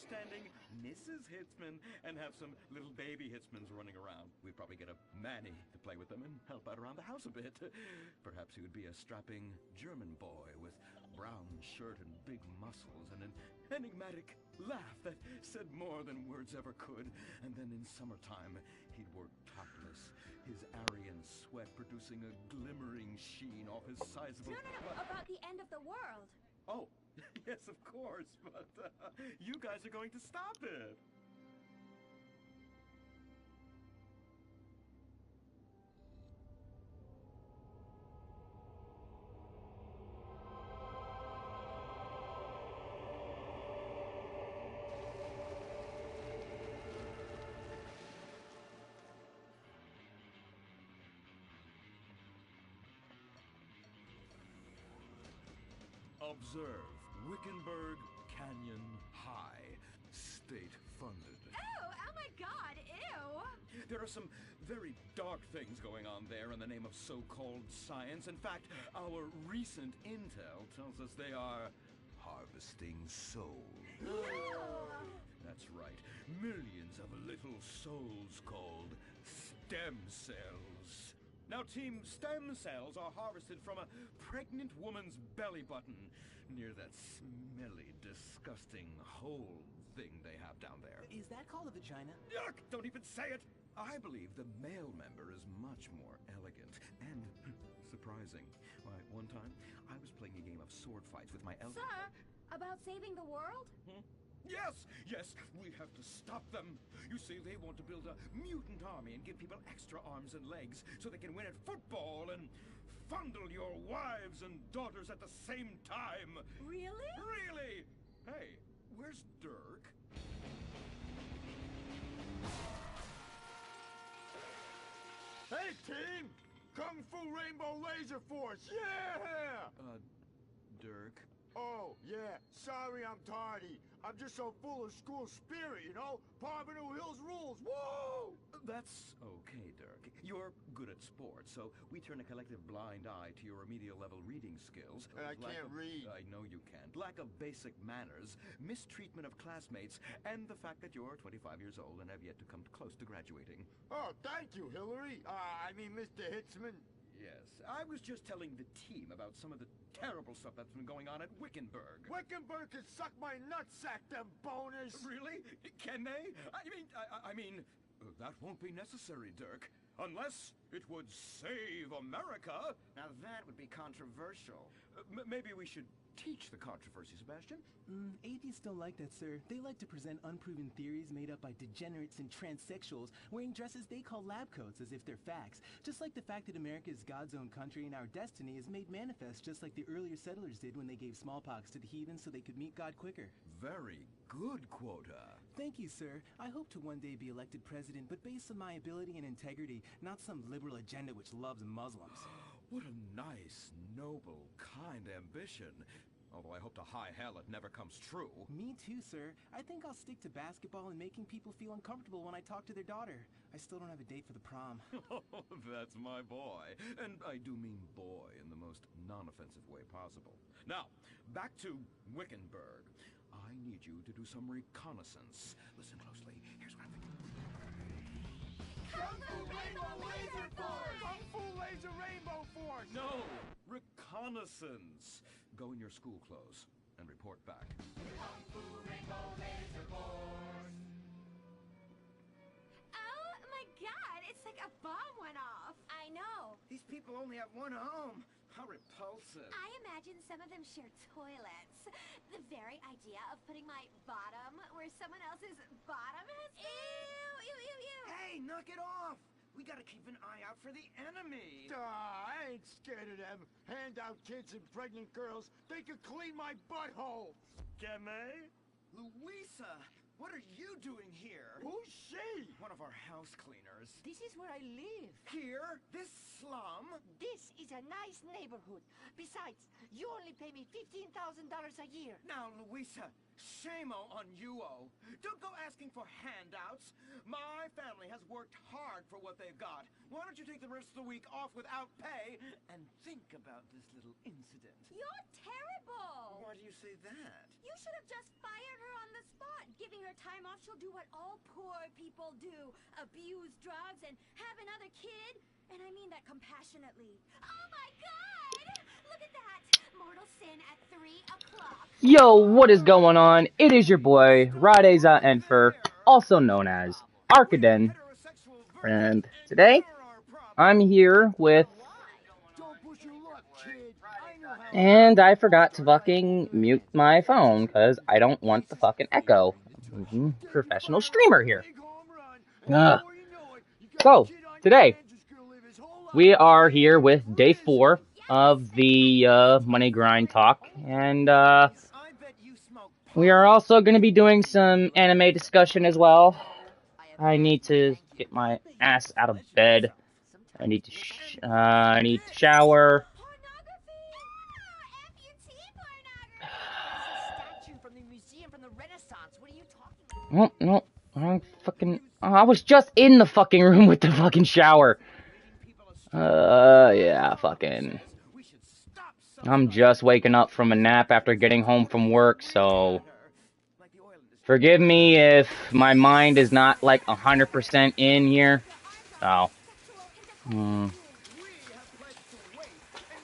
upstanding Mrs. Hitzman and have some little baby Hitzmans running around. We'd probably get a Manny to play with them and help out around the house a bit. Perhaps he would be a strapping German boy with brown shirt and big muscles and an enigmatic laugh that said more than words ever could. And then in summertime, he'd work topless, his Aryan sweat producing a glimmering sheen off his sizable... No, about the end of the world. Oh, yes, of course, but you guys are going to stop it. Observe Wickenburg Canyon High, state-funded. Oh my God, ew! There are some very dark things going on there in the name of so-called science. In fact, our recent intel tells us they are harvesting souls. Ew! That's right. Millions of little souls called stem cells. Now, Team, stem cells are harvested from a pregnant woman's belly button near that smelly, disgusting hole thing they have down there. Is that called a vagina? Yuck! Don't even say it! I believe the male member is much more elegant and surprising. Why, one time, I was playing a game of sword fights with my Sir, about saving the world? Yes, we have to stop them. You see, they want to build a mutant army and give people extra arms and legs so they can win at football and fondle your wives and daughters at the same time. Really? Really? Hey, where's Dirk? Hey, team! Kung Fu Rainbow Laser Force, yeah! Dirk? Oh, yeah, sorry I'm tardy. I'm just so full of school spirit, you know? Parvenu Hills rules, woo! That's okay, Dirk. You're good at sports, so we turn a collective blind eye to your remedial level reading skills. I can't read. I know you can't. Lack of basic manners, mistreatment of classmates, and the fact that you're 25 years old and have yet to come close to graduating. Oh, thank you, Hillary. I mean, Mr. Hitzman. Yes, I was just telling the team about some of the terrible stuff that's been going on at Wickenburg. Wickenburg can suck my nutsack, them boners! Really? Can they? I mean, that won't be necessary, Dirk. Unless it would save America. Now that would be controversial. Maybe we should teach the controversy, Sebastian. Atheists don't like that, sir. They like to present unproven theories made up by degenerates and transsexuals wearing dresses they call lab coats as if they're facts. Just like the fact that America is God's own country and our destiny is made manifest just like the earlier settlers did when they gave smallpox to the heathen so they could meet God quicker. Very good, Quota. Thank you, sir. I hope to one day be elected president, but based on my ability and integrity, not some liberal agenda which loves Muslims. What a nice, noble, kind ambition. Although I hope to high hell it never comes true. Me too, sir. I think I'll stick to basketball and making people feel uncomfortable when I talk to their daughter. I still don't have a date for the prom. Oh, that's my boy. And I do mean boy in the most non-offensive way possible. Now, back to Wickenburg. I need you to do some reconnaissance. Listen closely. Here's what I'm thinking. Kung Fu Rainbow Laser Force! Kung Fu Laser Rainbow Force! No! Reconnaissance! Go in your school clothes and report back. Kung Fu Rainbow Laser Force! Oh my God, it's like a bomb went off. I know. These people only have one home. How repulsive. I imagine some of them share toilets. The very idea of putting my bottom where someone else's bottom has been. Ew. Hey, knock it off! We gotta keep an eye out for the enemy. I ain't scared of them. Handout kids and pregnant girls, they could clean my butthole. Can they? Louisa, what are you doing here? Who's she? One of our house cleaners. This is where I live. Here? This slum? This is a nice neighborhood. Besides, you only pay me $15,000 a year. Now, Louisa, shame-o on you-o. Don't go asking for handouts. My family has worked hard for what they've got. Why don't you take the rest of the week off without pay and think about this little incident? You're terrible. Why do you say that? You should have just fired her on the spot, giving her time off, she'll do what all poor people do. Abuse drugs and have another kid. And I mean that compassionately. Oh my god! Look at that! Mortal sin at 3 o'clock. Yo, what is going on? It is your boy, Rade-Za-Enfer, also known as Arkaden. And today, I'm here with... And I forgot to fucking mute my phone, because I don't want the fucking echo. Professional streamer here. So, today, we are here with day 4 of the money grind talk, and we are also going to be doing some anime discussion as well. I need to get my ass out of bed. I need to shower. No, I was just in the fucking room with the fucking shower. Yeah, fucking. I'm just waking up from a nap after getting home from work, so forgive me if my mind is not like 100% in here. So,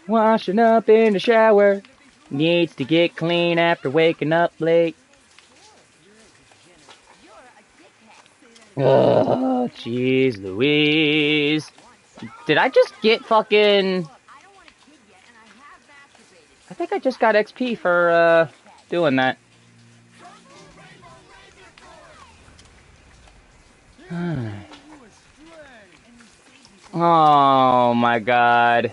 washing up in the shower, needs to get clean after waking up late. Oh, jeez Louise. Did I just get fucking... I think I just got XP for, doing that. Oh, my God.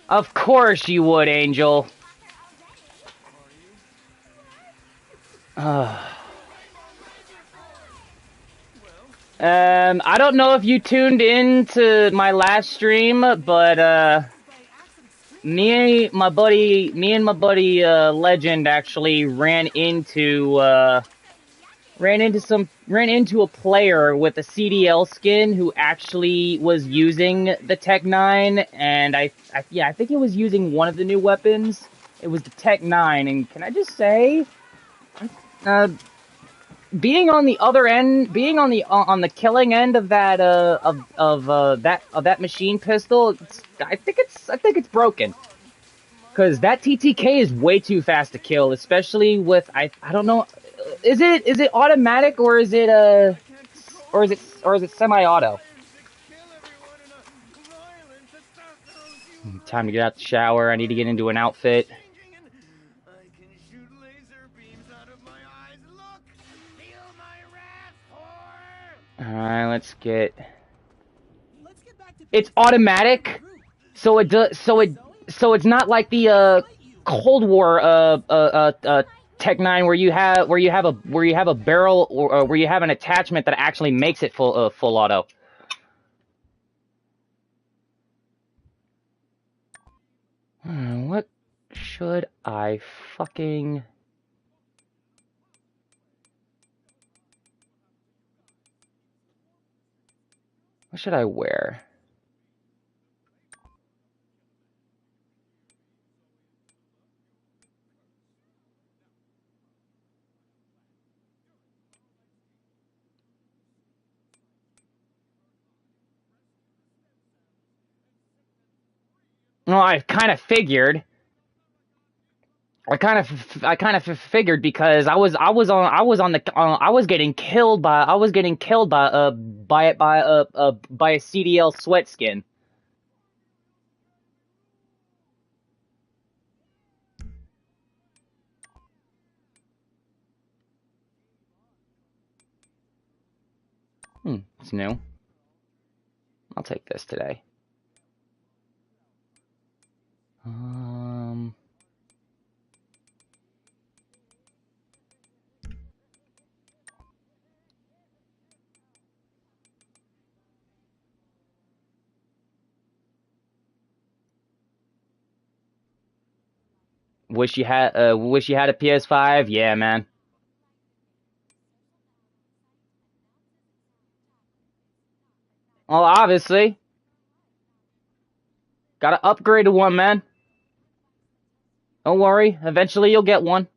Of course you would, Angel. I don't know if you tuned in to my last stream, but, me and my buddy, Legend actually ran into a player with a CDL skin who actually was using the Tech 9, and I think he was using one of the new weapons. It was the Tech 9, and can I just say, being on the other end, being on the killing end of that that machine pistol, I think it's broken. Cause that TTK is way too fast to kill, especially with I don't know, is it automatic or is it semi-auto? Time to get out the shower. I need to get into an outfit. Alright, let's get... It's automatic, so it does, so it's not like the Cold War Tech 9 where you have a barrel or where you have an attachment that actually makes it full auto. What should I fucking... What should I wear? Well, I kind of figured. I kind of figured because I was getting killed by a CDL sweat skin. It's new. I'll take this today. Wish you had a PS5? Yeah, man. Well, obviously. Gotta upgrade to one, man. Don't worry, eventually you'll get one.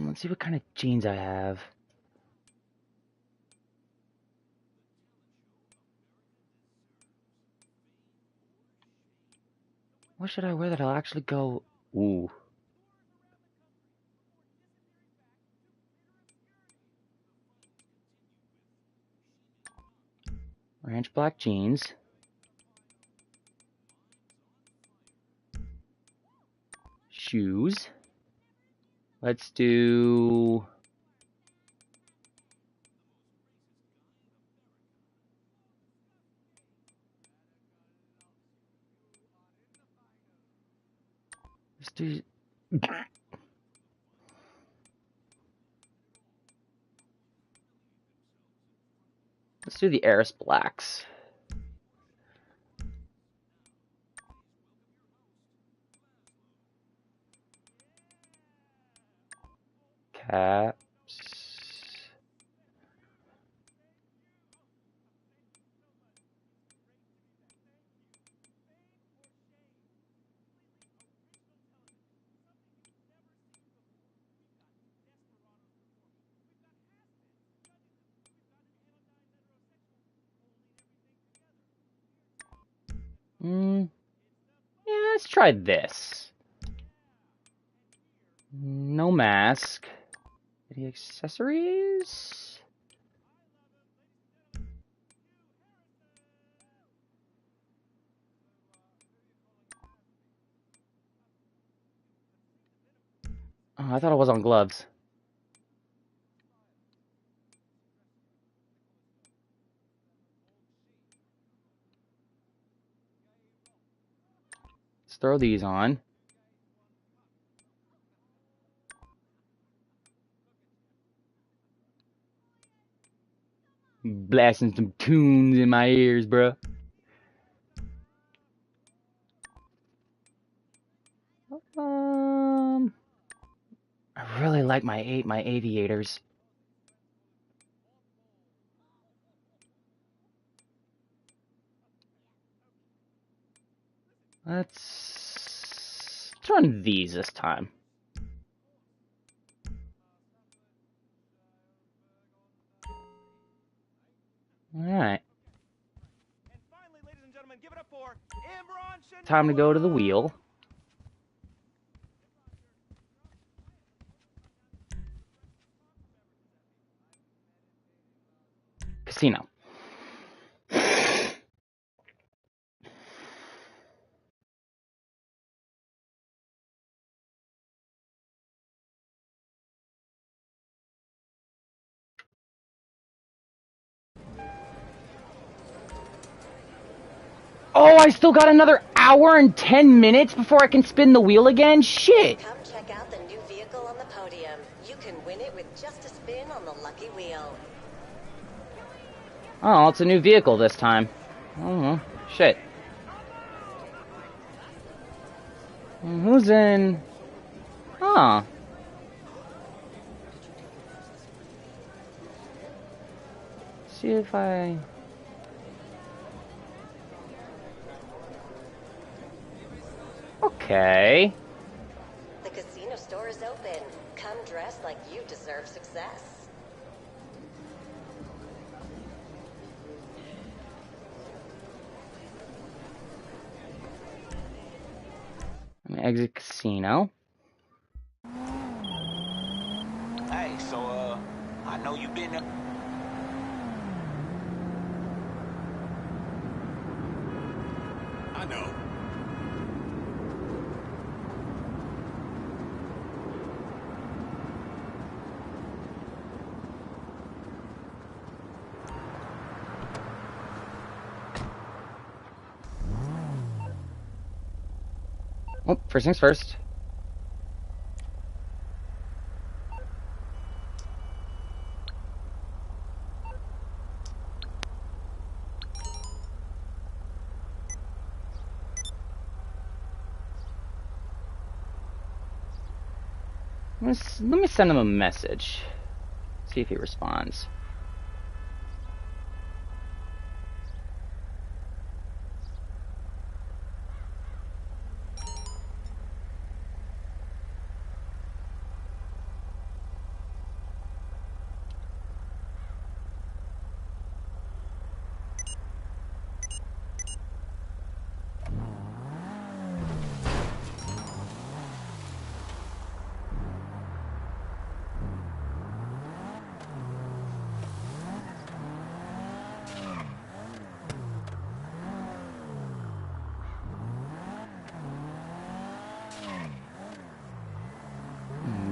Let's see what kind of jeans I have. What should I wear that'll actually go? Ooh. Ranch black jeans. Shoes. Let's do... Let's do... Let's do the Eris blacks. Caps. Yeah, let's try this. No mask. Any accessories? Oh, I thought it was on gloves. Let's throw these on. Blasting some tunes in my ears, bruh. I really like my aviators. Let's run these this time. Alright. Time to go to the wheel. Casino. Oh, I still got another hour and 10 minutes before I can spin the wheel again? Shit! Come check out the new vehicle on the podium. You can win it with just a spin on the lucky wheel. Oh, it's a new vehicle this time. Oh, shit. Who's in? Huh. See if I... Okay. The casino store is open. Come dressed like you deserve success. I'm gonna exit casino. Hey, so, I know you've been... I know. Oh, first things first. Let me send him a message. See if he responds.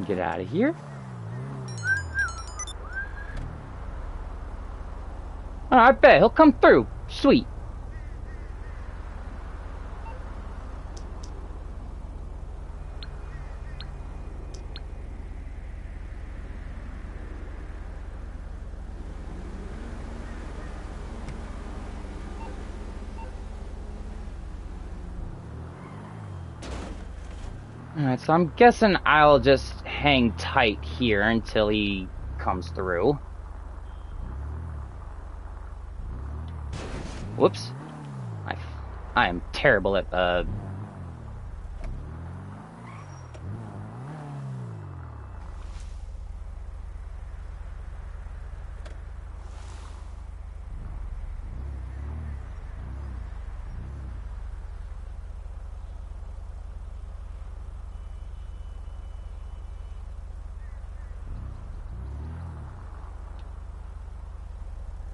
Get out of here. Oh, I bet he'll come through. Sweet. Alright, so I'm guessing I'll just hang tight here until he comes through. Whoops. I am terrible at,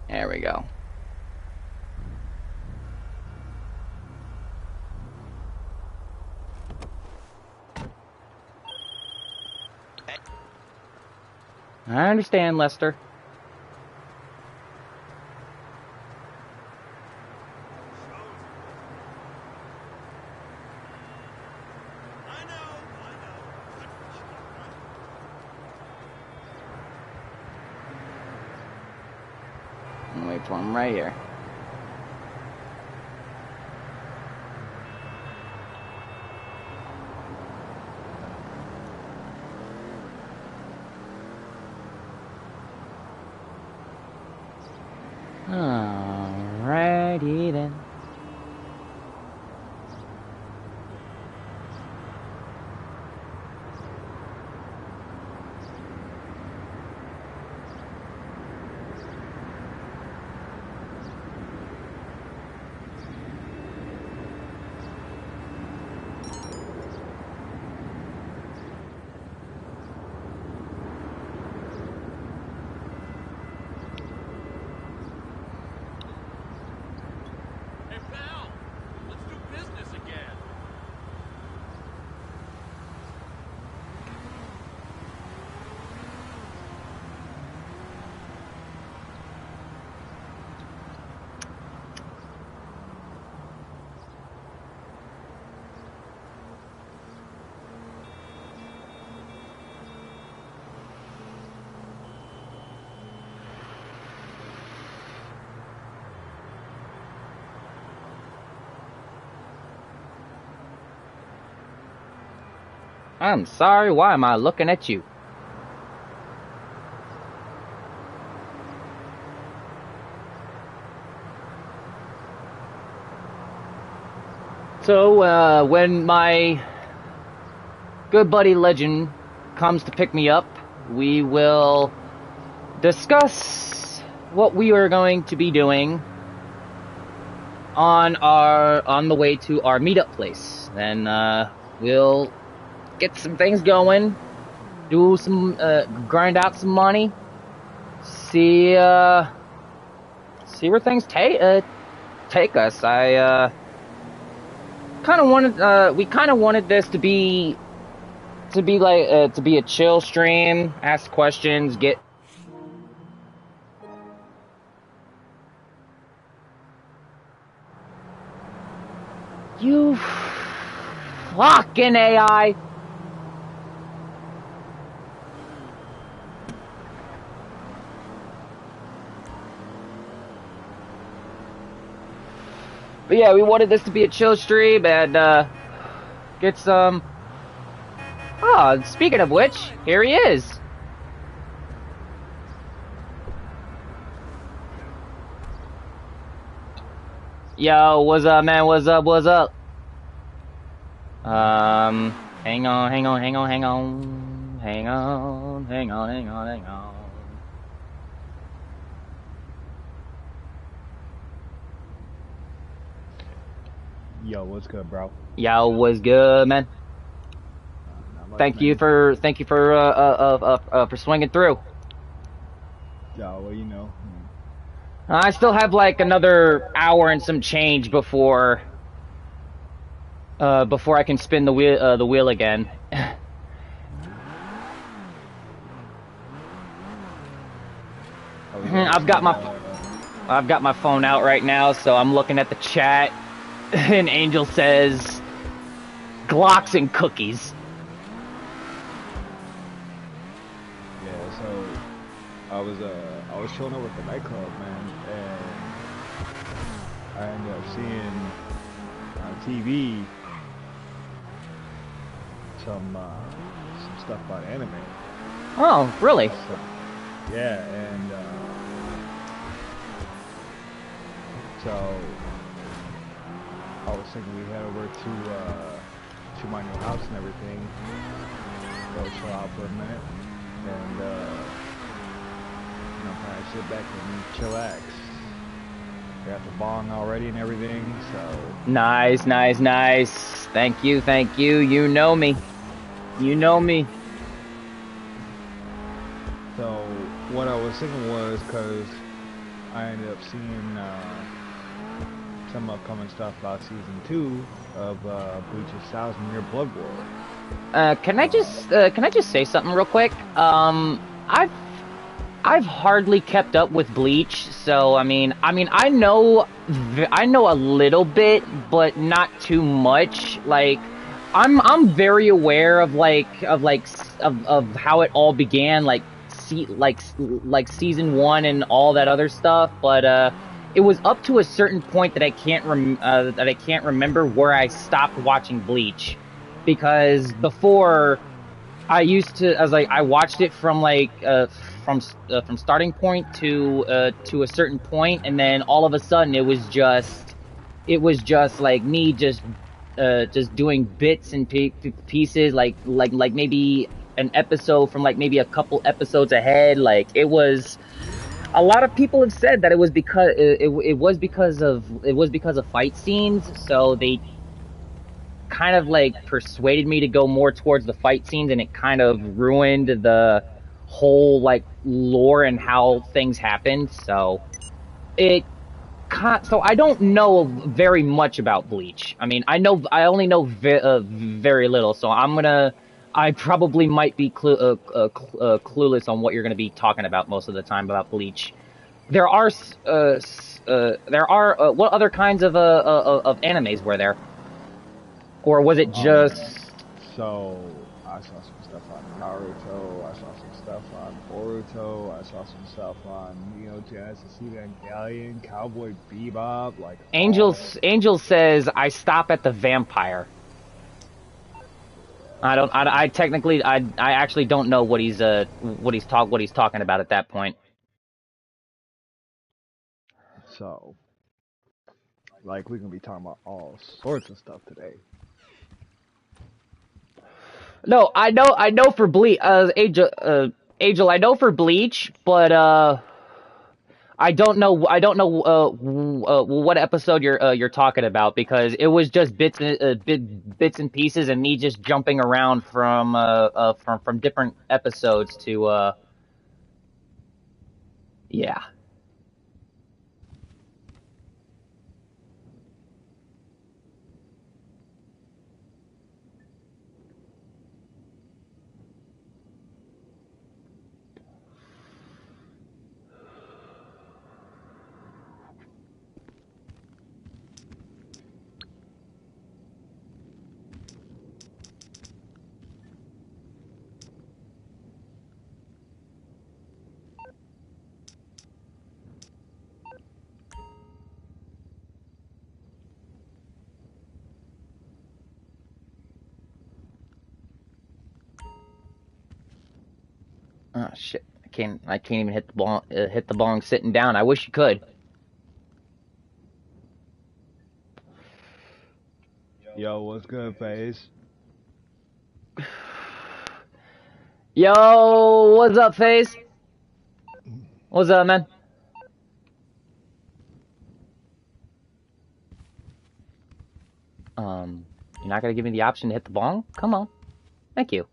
There we go. I understand, Lester. I'll wait for him right here. Alrighty then. I'm sorry, why am I looking at you? So, when my good buddy Legend comes to pick me up, we will discuss what we are going to be doing on the way to our meetup place. Then, we'll get some things going, do some, grind out some money, see where things take us. I, we kind of wanted this to be a chill stream, ask questions, get... You fucking AI! But yeah, we wanted this to be a chill stream and get some... Oh, speaking of which, here he is. Yo, what's up, man? What's up? What's up? Hang on. Yo, what's good, bro? Yo, what's good, man? Thank you for swinging through. Yeah, well, you know. I still have like another hour and some change before I can spin the wheel again. I've got my phone out right now, so I'm looking at the chat, and Angel says, "Glocks and cookies." Yeah, so I was chilling over at the nightclub, man, and I ended up seeing on TV some stuff about anime. Oh, really? So, yeah, and so I was thinking we head over to my new house and everything, go chill out for a minute, and kind of sit back and chillax. Got the bong already and everything, so. Nice, nice, nice. Thank you, thank you. You know me. You know me. So what I was thinking was, because I ended up seeing some upcoming stuff about season 2 of Bleach's 1,000-Year Blood War. Can I just say something real quick? I've hardly kept up with Bleach, so I mean I know a little bit, but not too much. Like I'm very aware of how it all began, like season 1 and all that other stuff, but it was up to a certain point that I can't remember where I stopped watching Bleach, because before I watched it from from starting point to a certain point, and then all of a sudden it was just like me just doing bits and pieces, like maybe an episode from like maybe a couple episodes ahead. Like it was, a lot of people have said that it was because of fight scenes, so they kind of like persuaded me to go more towards the fight scenes, and it kind of ruined the whole like lore and how things happened. So I don't know very much about Bleach. I mean, I only know very little, so I probably might be clueless on what you're gonna be talking about most of the time about Bleach. There are what other kinds of animes were there? Or was it just... So, I saw some stuff on Naruto, I saw some stuff on Boruto, I saw some stuff on Neo Genesis Evangelion, Cowboy Bebop, like... Angel says, I stop at the vampire. I actually don't know what he's talking about at that point. So, like, we're gonna be talking about all sorts of stuff today. No, I know for Bleach, Angel, I know for Bleach, but I don't know what episode you're talking about, because it was just bits and pieces, and me just jumping around from different episodes to yeah. Oh shit! I can't even hit the bong sitting down. I wish you could. Yo, what's good, FaZe? Yo, what's up, FaZe? What's up, man? You're not gonna give me the option to hit the bong? Come on. Thank you.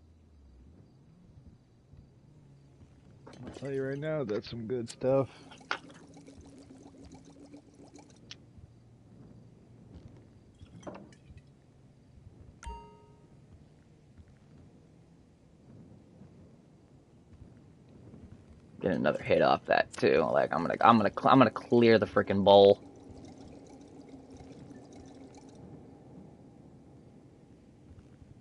I'll tell you right now, that's some good stuff. get another hit off that too. Like I'm gonna clear the freaking bowl.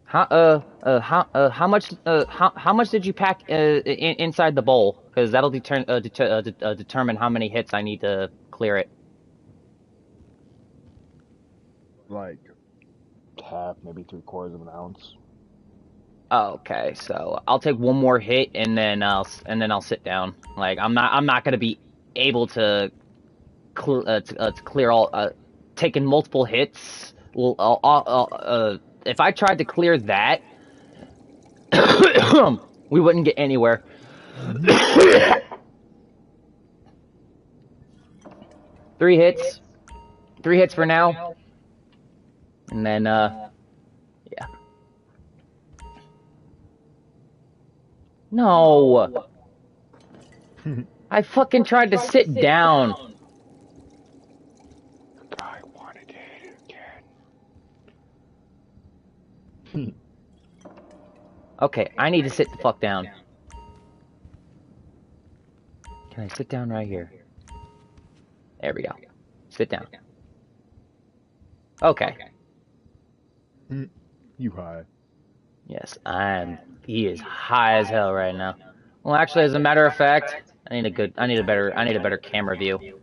How much did you pack inside the bowl? Because that'll determine how many hits I need to clear it. Like half, maybe 3/4 of an ounce. Oh, okay, so I'll take one more hit and then I'll sit down. Like I'm not gonna be able to clear all taking multiple hits. Well, if I tried to clear that, we wouldn't get anywhere. 3 hits. 3 hits for now. And then, yeah. No! I fucking tried to sit down. I wanted it again. Okay, I need to sit the fuck down. Can I sit down right here? There we go. Sit down. Okay. You high? Yes, he is high as hell right now. Well, actually, as a matter of fact, I need a better camera view.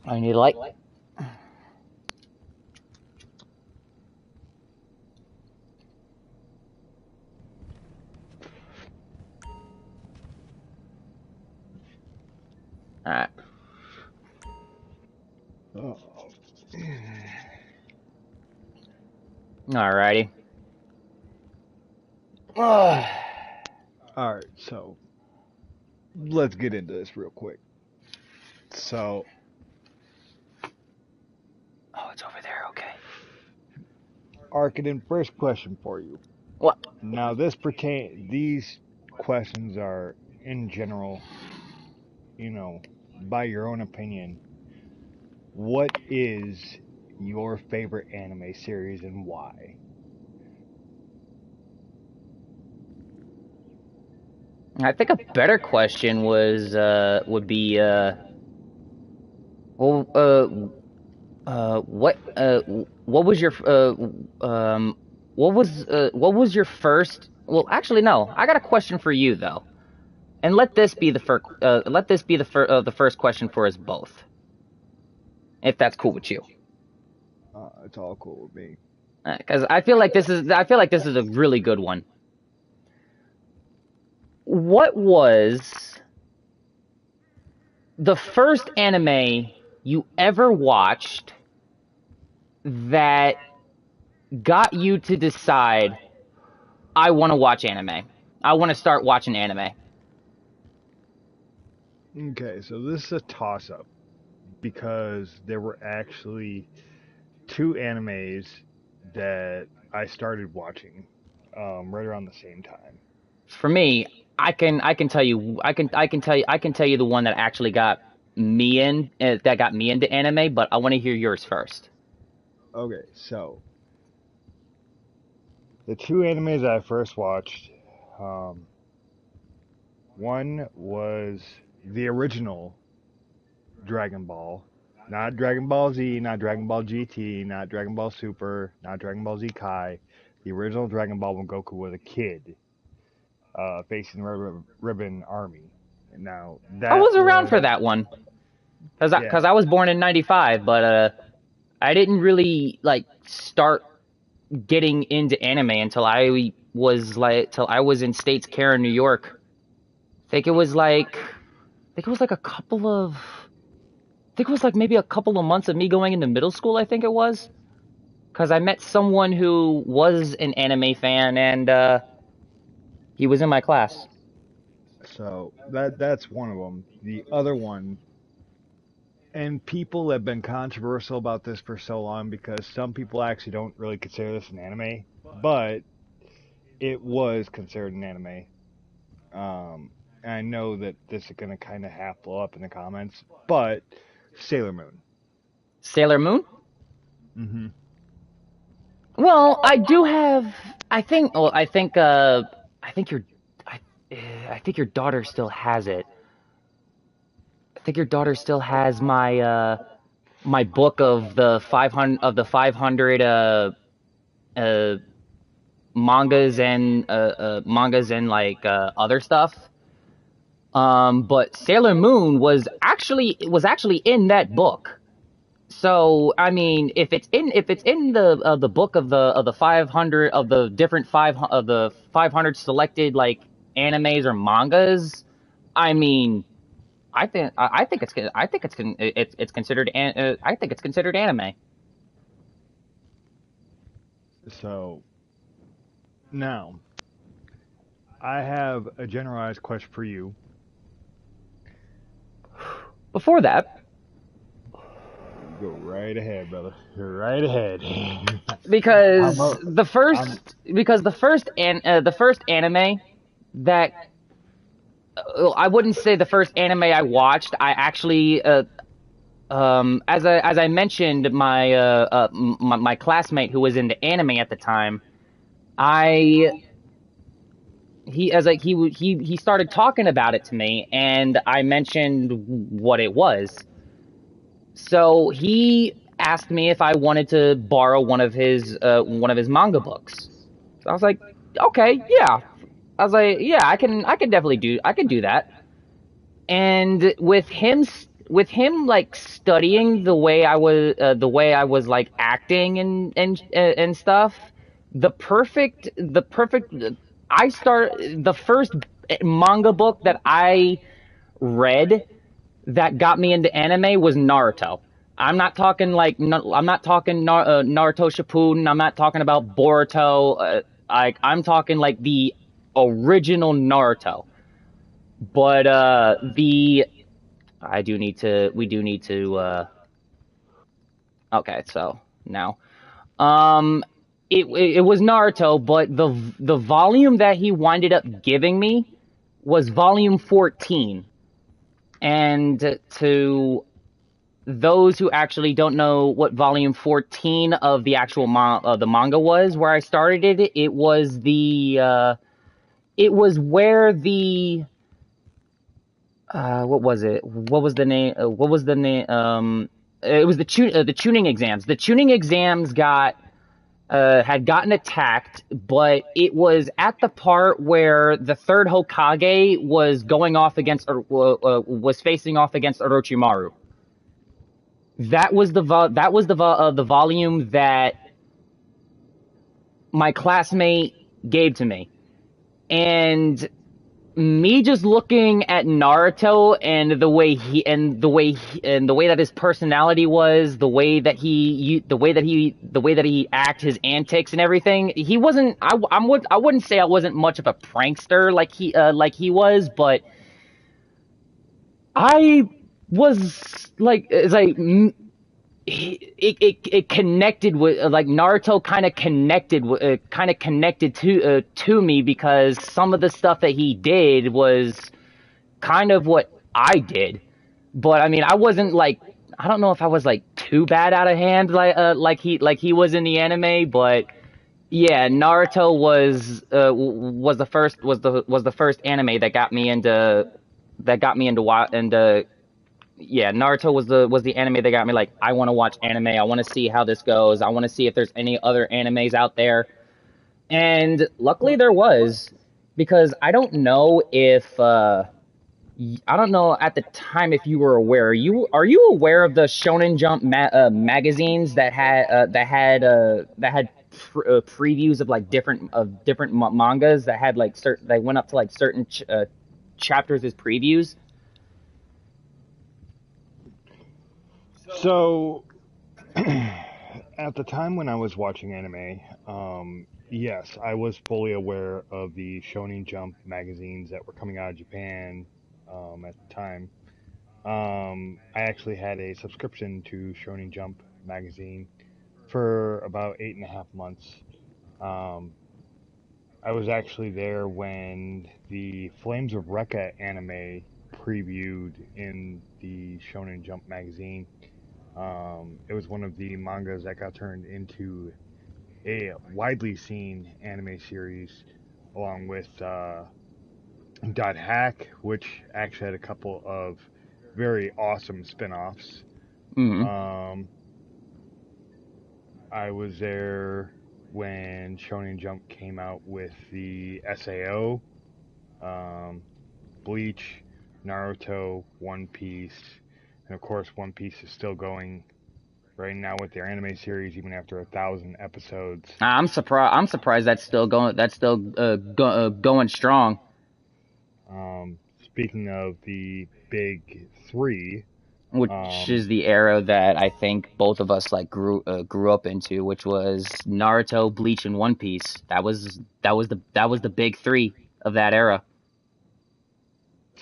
I need a light. Alright. Alrighty. Alright, so let's get into this real quick. So oh, it's over there, okay. Arkaden, first question for you. What? Now these questions are in general, you know, by your own opinion. What is your favorite anime series and why? I think a better question would be what was your what was your first? Well, actually, no. I got a question for you though, and let this be the first question for us both, if that's cool with you. It's all cool with me. Because I feel like this is a really good one. What was the first anime you ever watched that got you to decide, I want to watch anime? I want to start watching anime. Okay, so this is a toss-up because there were actually 2 animes that I started watching right around the same time. For me, I can tell you the one that actually got me into anime, but I want to hear yours first. Okay, so the 2 animes that I first watched, one was the original Dragon Ball, not Dragon Ball Z, not Dragon Ball GT, not Dragon Ball Super, not Dragon Ball Z Kai, the original Dragon Ball when Goku was a kid, facing the Ribbon Army. Now that I was around for that one, because I was born in '95, but I didn't really like start getting into anime until I was in States Care in New York. I think it was like maybe a couple of months of me going into middle school, I think it was. Because I met someone who was an anime fan, and he was in my class. So that's one of them. The other one, and people have been controversial about this for so long because some people actually don't really consider this an anime, but it was considered an anime. And I know that this is going to kind of half blow up in the comments, but Sailor Moon. Sailor Moon? Mm-hmm. Well, I do have. I think. Well, I think. I think your. I. I think your daughter still has it. I think your daughter still has my. My book of the 500 uh mangas and like other stuff. But Sailor Moon was actually in that book. So I mean, if it's in the book of the 500 of the different 500 selected like animes or mangas, I mean, I think it's considered I think it's considered anime. So now I have a generalized question for you. Before that, Go right ahead, brother. Go right ahead. because I'm the first anime that I wouldn't say the first anime I watched. I actually as I mentioned, my classmate who was into anime at the time, I he started talking about it to me, and I mentioned what it was. So he asked me if I wanted to borrow one of his manga books. So I was like, okay, yeah. I was like, yeah, I can definitely I can do that. And with him like studying the way I was like acting and stuff, the perfect I start the first manga book that I read that got me into anime was Naruto. I'm not talking like I'm not talking Naruto Shippuden. I'm not talking about Boruto. Like I'm talking like the original Naruto. But the I do need to we do need to okay, so now it was Naruto, but the volume that he winded up giving me was volume 14. And to those who actually don't know what volume 14 of the actual the manga was, where I started it, it was where the what was it? What was the name? What was the name? It was the tuning exams. The tuning exams had gotten attacked, but it was at the part where the third Hokage was going off against was facing off against Orochimaru. That was the volume that my classmate gave to me, and me just looking at Naruto and the way that his personality was, the way that he act, his antics and everything. He wasn't. I wouldn't say I wasn't much of a prankster like he was, but I was like it's like. It connected with like Naruto kind of connected to me because some of the stuff that he did was kind of what I did, but I mean I wasn't like I don't know if I was like too bad out of hand like he was in the anime, but yeah, Naruto was the first anime that got me into yeah, Naruto was the anime that got me like I want to watch anime. I want to see how this goes. I want to see if there's any other animes out there. And luckily there was, because I don't know if I don't know at the time if you were aware. Are you aware of the Shonen Jump magazines that had previews of like different mangas that had like certain they went up to like certain chapters as previews? So, at the time when I was watching anime, yes, I was fully aware of the Shonen Jump magazines that were coming out of Japan at the time. I actually had a subscription to Shonen Jump magazine for about 8.5 months. Um, I was actually there when the Flames of Recca anime previewed in the Shonen Jump magazine. It was one of the mangas that got turned into a widely seen anime series, along with Dot Hack, which actually had a couple of very awesome spin-offs. I was there when Shonen Jump came out with the SAO, Bleach, Naruto, One Piece, and of course One Piece is still going right now with their anime series, even after 1,000 episodes. I'm surprised. I'm surprised that's still going. That's still going strong. Speaking of the big three, which is the era that I think both of us like grew up into, which was Naruto, Bleach, and One Piece. That was the big three of that era.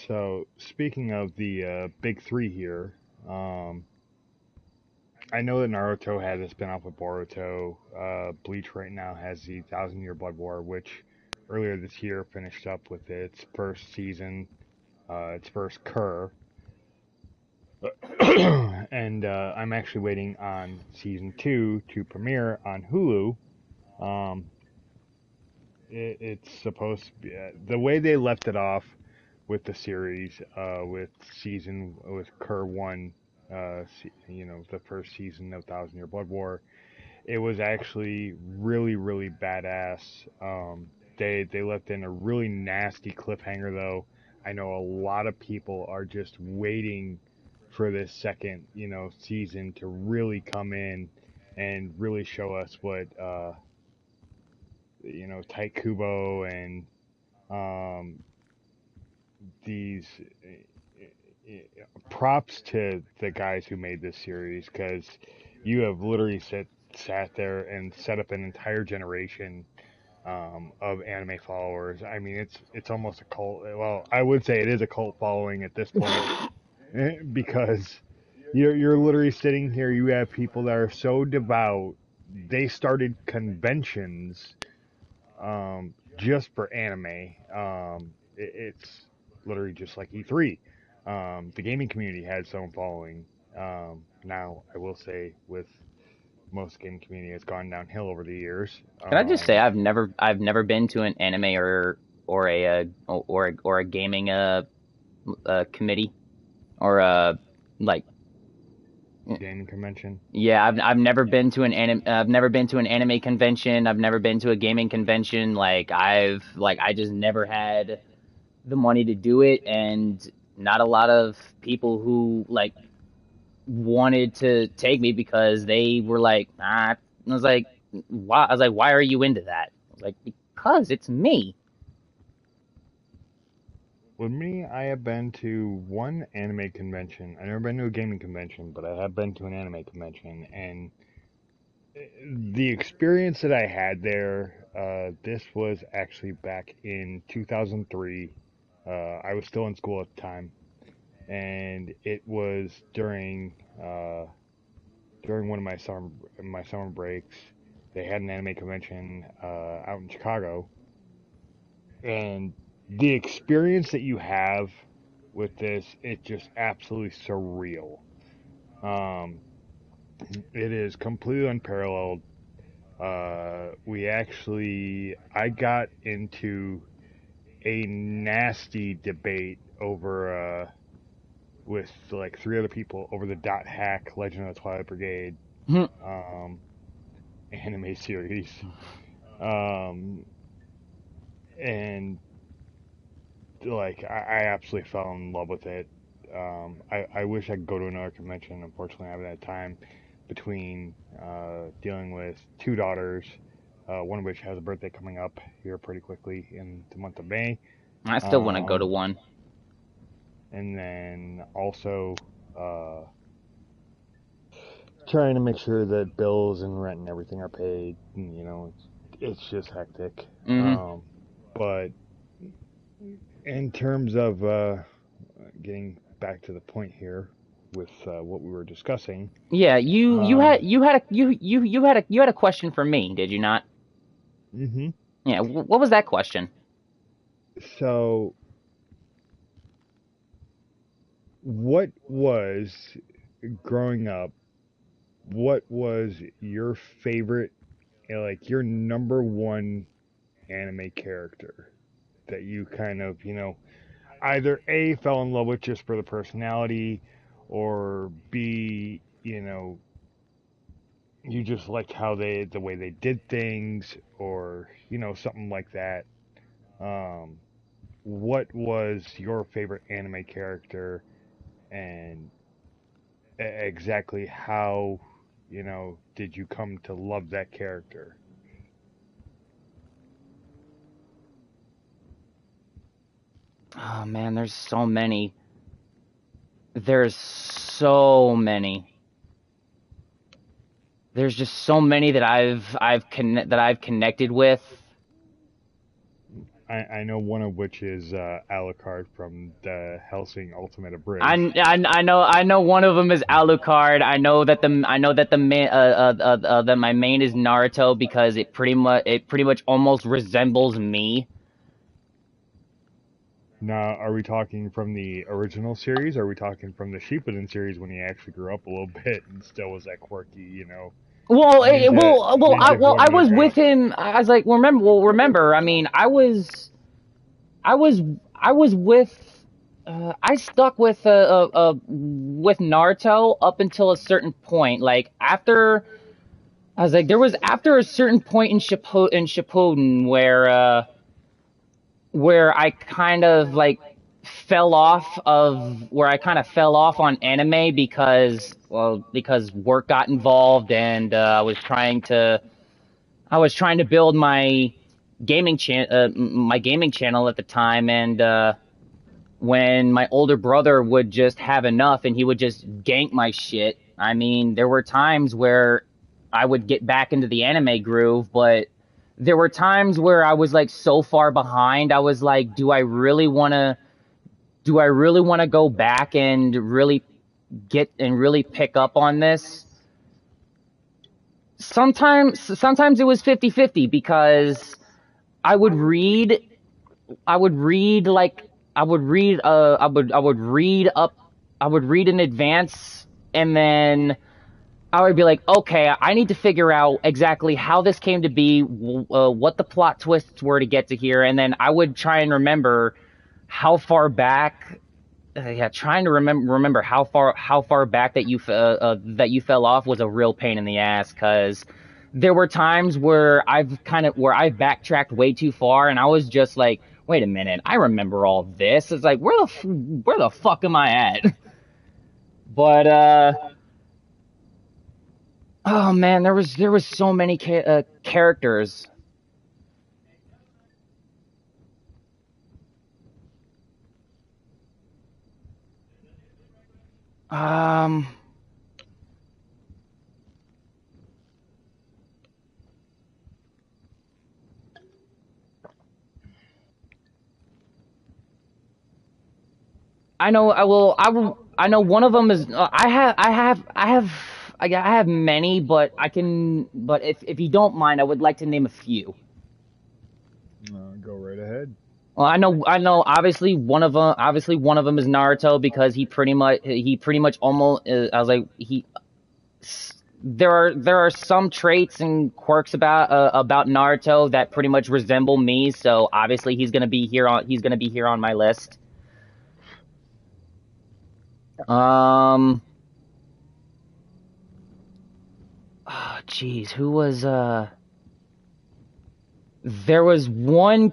So speaking of the big three here, I know that Naruto had a spin-off with Boruto. Bleach right now has the 1,000-Year Blood War, which earlier this year finished up with its first season, its first cur. And I'm actually waiting on season 2 to premiere on Hulu. It's supposed to be the way they left it off with the series, with Cur 1, the first season of 1,000-Year Blood War. It was actually really, really badass. They left in a really nasty cliffhanger, though. I know a lot of people are just waiting for this second, season to really come in and really show us what, Tite Kubo and these props to the guys who made this series, because you have literally sat there and set up an entire generation of anime followers. I mean, it's almost a cult. Well, I would say it is a cult following at this point, because you're literally sitting here. You have people that are so devout. They started conventions just for anime. It's literally just like E3. The gaming community has its own following. Now, I will say, with most gaming community, has gone downhill over the years. Can I just say I've never been to an anime or a gaming committee or like gaming convention. Yeah, I've never been to an anime convention. I've never been to a gaming convention. I just never had the money to do it, and not a lot of people who wanted to take me because they were like, ah. I was like, why? I was like, why are you into that? I was like, because it's me. With me, I have been to one anime convention. I've never been to a gaming convention, but I have been to an anime convention, and the experience that I had there, this was actually back in 2003. I was still in school at the time, and it was during one of my summer breaks. They had an anime convention out in Chicago, and the experience that you have with this, it's just absolutely surreal. It is completely unparalleled. I got into a nasty debate over with like 3 other people over the Dot Hack Legend of the Twilight Brigade anime series. And like I absolutely fell in love with it. I wish I could go to another convention. Unfortunately, I haven't had time between dealing with 2 daughters, one of which has a birthday coming up here pretty quickly in the month of May. I still want to go to one. And then also trying to make sure that bills and rent and everything are paid. And, it's just hectic. Mm-hmm. But in terms of getting back to the point here with what we were discussing. Yeah, you had a question for me, did you not? Mm-hmm. Yeah, what was that question? So, what was, growing up, what was your favorite like your number one anime character that you kind of, either A, fell in love with just for the personality, or B, you just liked the way they did things, or, something like that. What was your favorite anime character, and exactly how, did you come to love that character? Oh man, there's so many. There's so many. There's just so many that I've connected with. I know one of which is Alucard from the Hellsing Ultimate Abridged. I know one of them is Alucard. I know that that my main is Naruto because it pretty much almost resembles me. Now, are we talking from the original series? Or are we talking from the Shippuden series when he actually grew up a little bit and still was that quirky, Well, I was with him. I was like, remember. I mean, I was with. I stuck with Naruto up until a certain point. Like after, I was like, after a certain point in Shippuden where I kind of like fell off on anime because work got involved and I was trying to build my gaming channel at the time, and when my older brother would just have enough and he would just gank my shit. I mean, there were times where I would get back into the anime groove, but there were times where I was like so far behind. I was like, do I really want to go back and really pick up on this? Sometimes it was 50-50 because I would read in advance, and then I would be like, okay, I need to figure out exactly how this came to be, what the plot twists were to get to here, and then I would try and remember how far back. Trying to remember how far back that you fell off was a real pain in the ass, because there were times where I've backtracked way too far, and I was just like, wait a minute, I remember all this. It's like, where the fuck am I at? But oh man, there was so many characters. I know. I know one of them is. I have many, but if you don't mind, I would like to name a few. Go right ahead. Well, I know. Obviously, one of them is Naruto because he pretty much almost. I was like there are some traits and quirks about Naruto that pretty much resemble me. So obviously, he's gonna be here on my list. Oh, jeez, who was there was one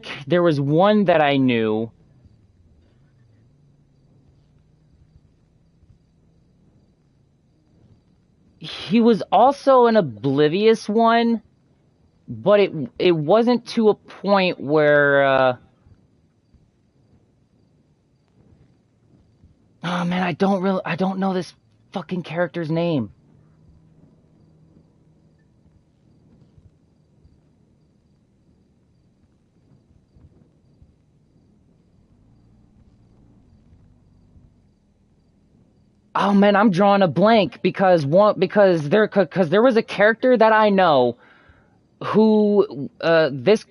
that I knew. He was also an oblivious one, but it wasn't to a point where oh man, I don't know this fucking character's name. Oh man, I'm drawing a blank because there was a character that I know who this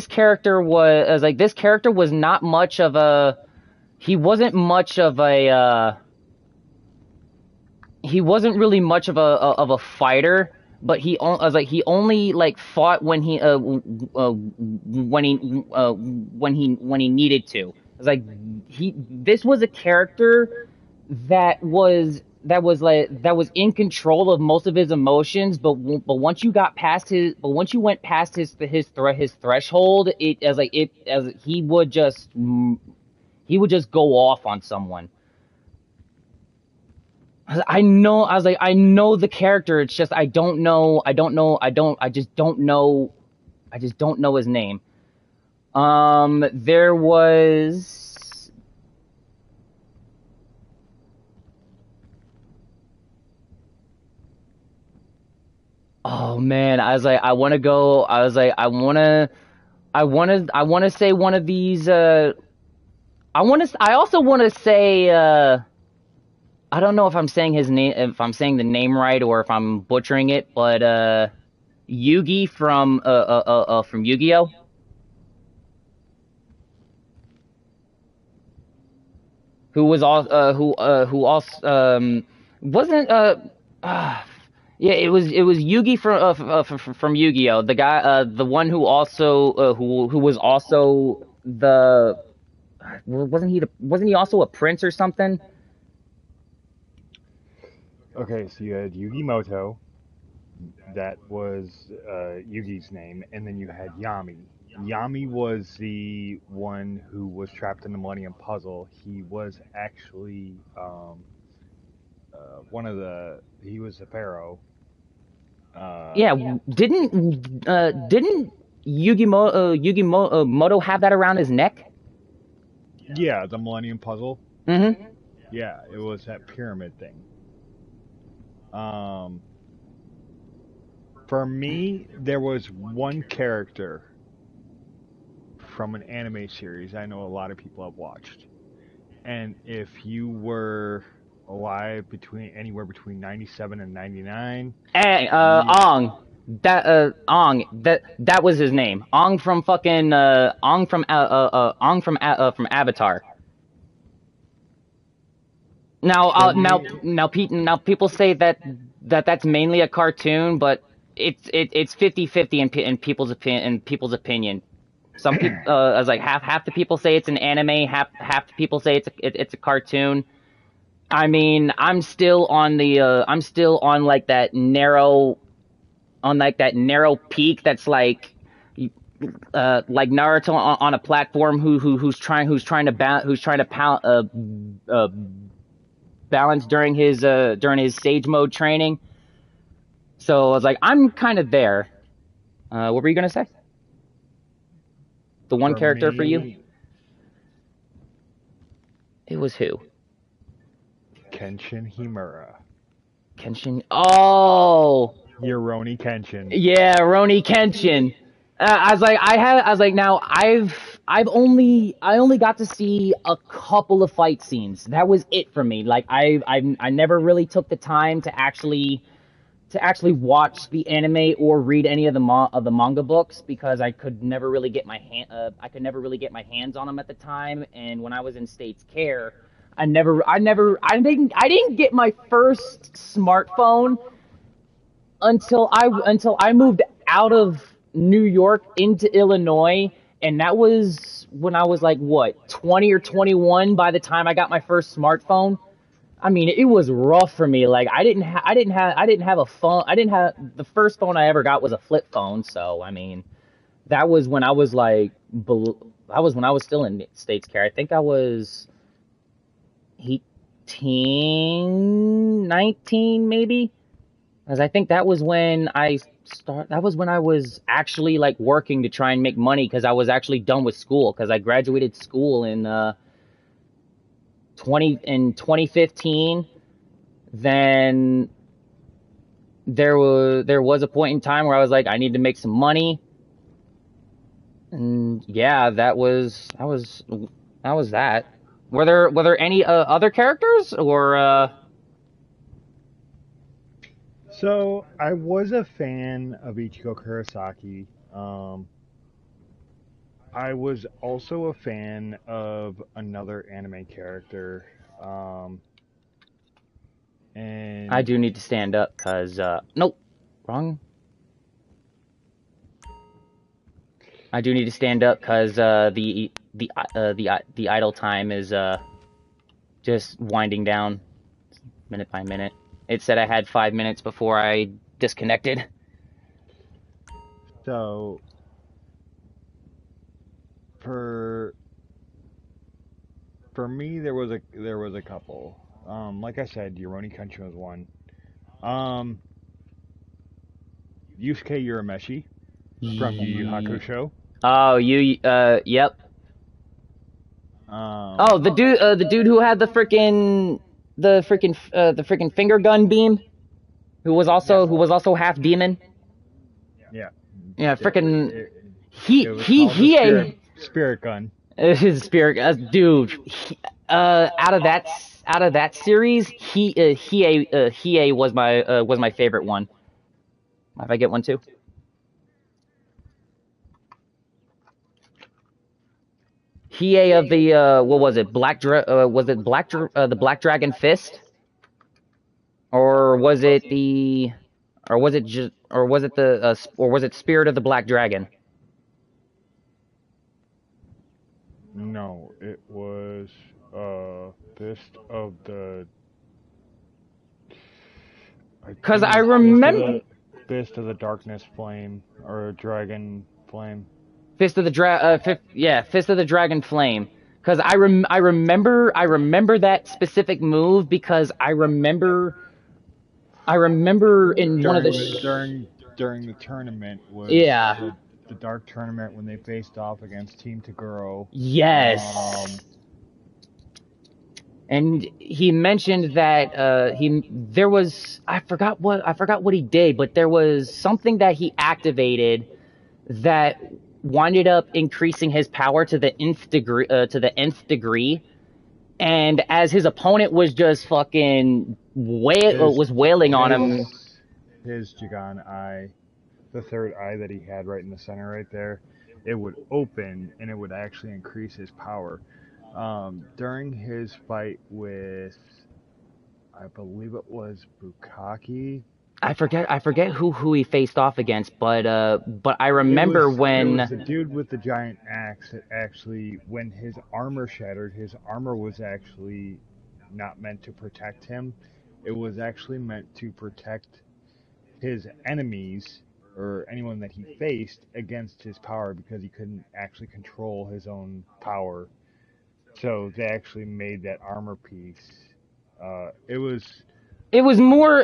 character was not much of a he wasn't really much of a fighter, but I was like, he only like fought when he needed to. I was like, this was a character that was in control of most of his emotions, but once you went past his threshold, he would just go off on someone. I know the character. It's just I just don't know his name. There was. Oh man, I want to say one of these. I also want to say. I don't know if I'm saying his name, if I'm saying the name right, or if I'm butchering it, but Yugi from Yu-Gi-Oh. Who was all who also wasn't yeah, it was Yugi from Yu-Gi-Oh, the guy, the one who also who was also the wasn't he also a prince or something? Okay, so you had Yugi Moto, that was Yugi's name, and then you had Yami. Yami was the one who was trapped in the Millennium Puzzle. He was actually he was the pharaoh. Didn't Moto have that around his neck? Yeah, the Millennium Puzzle. Mm-hmm. Yeah, it was that pyramid thing. For me, there was one character from an anime series I know a lot of people have watched. And if you were alive anywhere between 97 and 99. Hey, Ong. That was his name. Ong from fucking Ong from Avatar. Now people say that's mainly a cartoon, but it's 50-50 in people's opinion. Some people, as like half the people say it's an anime, half the people say it's a cartoon. I mean, I'm still on like that narrow peak that's like Naruto on a platform who's trying to balance during his sage mode training. So I was like, I'm kind of there. What were you gonna say? The one character for you? It was who? Kenshin Himura. Kenshin. Oh. You're Roni Kenshin. Yeah, Roni Kenshin. I only got to see a couple of fight scenes. That was it for me. Like I never really took the time to actually watch the anime or read any of the manga books because I could never really get my hands on them at the time. And when I was in State's Care, I didn't get my first smartphone until I moved out of New York into Illinois, and that was when I was like 20 or 21 by the time I got my first smartphone. I mean, it was rough for me. Like I didn't have a phone. The first phone I ever got was a flip phone, so I mean, that was when I was still in State's Care. I think I was 18, 19 maybe. Because I think that was when I was actually like working to try and make money because I was actually done with school because I graduated school in 2015. Then there was a point in time where I was like, I need to make some money. And yeah, that was that. Were there any other characters or So I was a fan of Ichigo Kurosaki. I was also a fan of another anime character. And I do need to stand up because nope. Wrong. I do need to stand up because the idle time is just winding down minute by minute. It said I had 5 minutes before I disconnected. So for me, there was a couple. Like I said, Yoroni Country was one. Yusuke Urameshi from Yu Yu Hakusho. Oh, yep. Oh, the dude who had the freaking finger gun beam, who was also half demon. Yeah. Yeah, freaking he spirit gun. His spirit, dude. Out of that series, Hiei was my favorite one. If I get one too. Hiei of the what was it? The Black Dragon Fist, or was it Spirit of the Black Dragon? No, it was Fist of the. Because I remember Fist of the Darkness Flame or Dragon Flame. Fist of the Dragon Flame. Because I remember that specific move because I remember in one of the during the tournament was the Dark Tournament when they faced off against Team Taguro. Yes. And he mentioned that there was I forgot what he did, but there was something that he activated that winded up increasing his power to the nth degree. And as his opponent was just fucking wailing on him, his Jigan eye, the third eye that he had right in the center right there, it would open and it would actually increase his power. During his fight with, I believe it was Bukaki. I forget who he faced off against, but I remember it was the dude with the giant axe that actually, when his armor shattered, his armor was actually not meant to protect him. It was actually meant to protect his enemies or anyone that he faced against his power because he couldn't actually control his own power. So they actually made that armor piece. It was more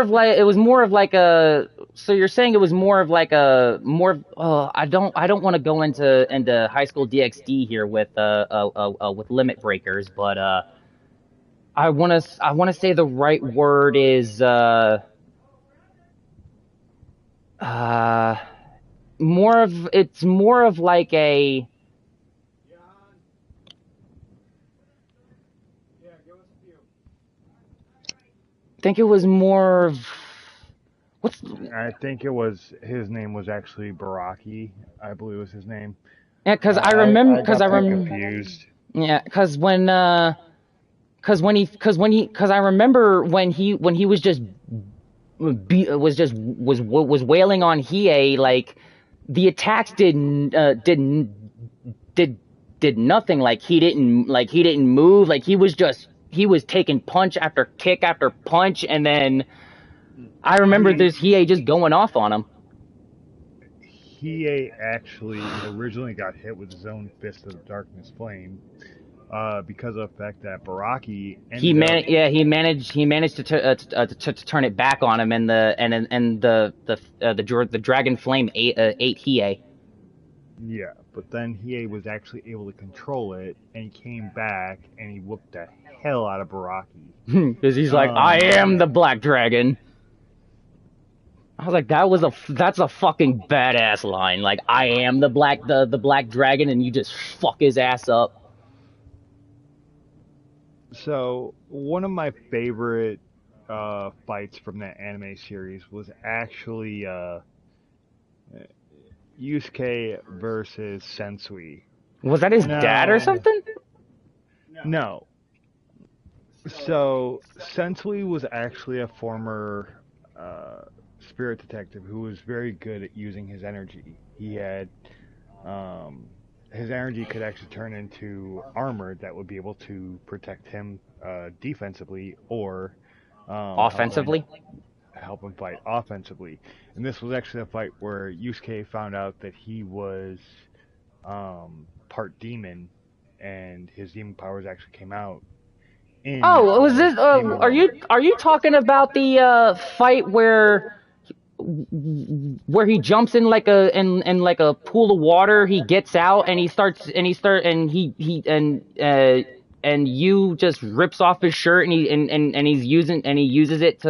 of like a. So you're saying it was more of like a more. I don't want to go into high school DxD here with limit breakers, but I want to say the right word is it's more of like a. I think it was more of I think it was his name was actually Baraki. I believe was his name. Yeah, because I remember confused. Yeah, because I remember when he was just was wailing on Hiei, like the attacks did nothing. Like he didn't move. Like he was taking punch after kick after punch, and then I remember this Hiei just going off on him. Hiei actually originally got hit with his own Fist of the Darkness Flame because of the fact that Baraki he managed to turn it back on him, and the Dragon Flame ate Hiei. Yeah, but then Hiei was actually able to control it, and he came back and he whooped the hell out of Baraki. Because he's like, I am the Black Dragon. I was like, that's a fucking badass line. Like, I am the Black Dragon, and you just fuck his ass up. So one of my favorite fights from that anime series was actually Yusuke versus Sensui. Was that his dad or something? No. So Sensui was actually a former spirit detective who was very good at using his energy. He had his energy could actually turn into armor that would be able to protect him defensively or Offensively? help him fight offensively. And this was actually a fight where Yusuke found out that he was part demon, and his demon powers actually came out. Oh, was this? Are you talking about the fight where he jumps in like a pool of water? He gets out and and you just rips off his shirt and he uses it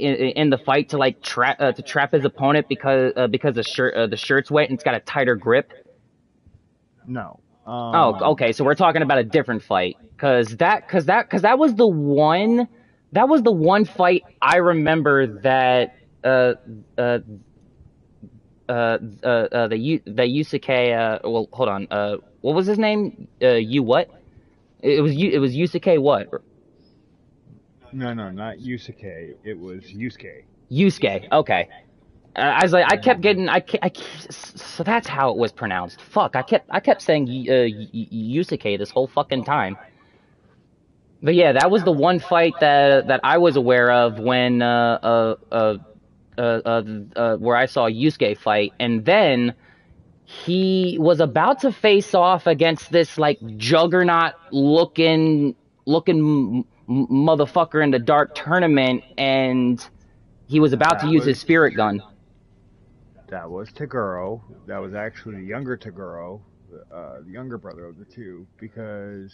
in the fight to like trap his opponent because the shirt's wet and it's got a tighter grip. No. Oh, okay. So we're talking about a different fight, cause that was the one fight I remember that the Yusuke well, hold on, what was his name? What? It was Yusuke what? No, not Yusuke. It was Yusuke. Yusuke. Okay. I was like, I kept getting, so that's how it was pronounced. Fuck, I kept saying Yusuke this whole fucking time. But yeah, that was the one fight that I was aware of when where I saw Yusuke fight, and then he was about to face off against this like juggernaut looking motherfucker in the dark tournament, and he was about to use his spirit gun. That was Taguro. That was actually the younger Taguro, the younger brother of the two, because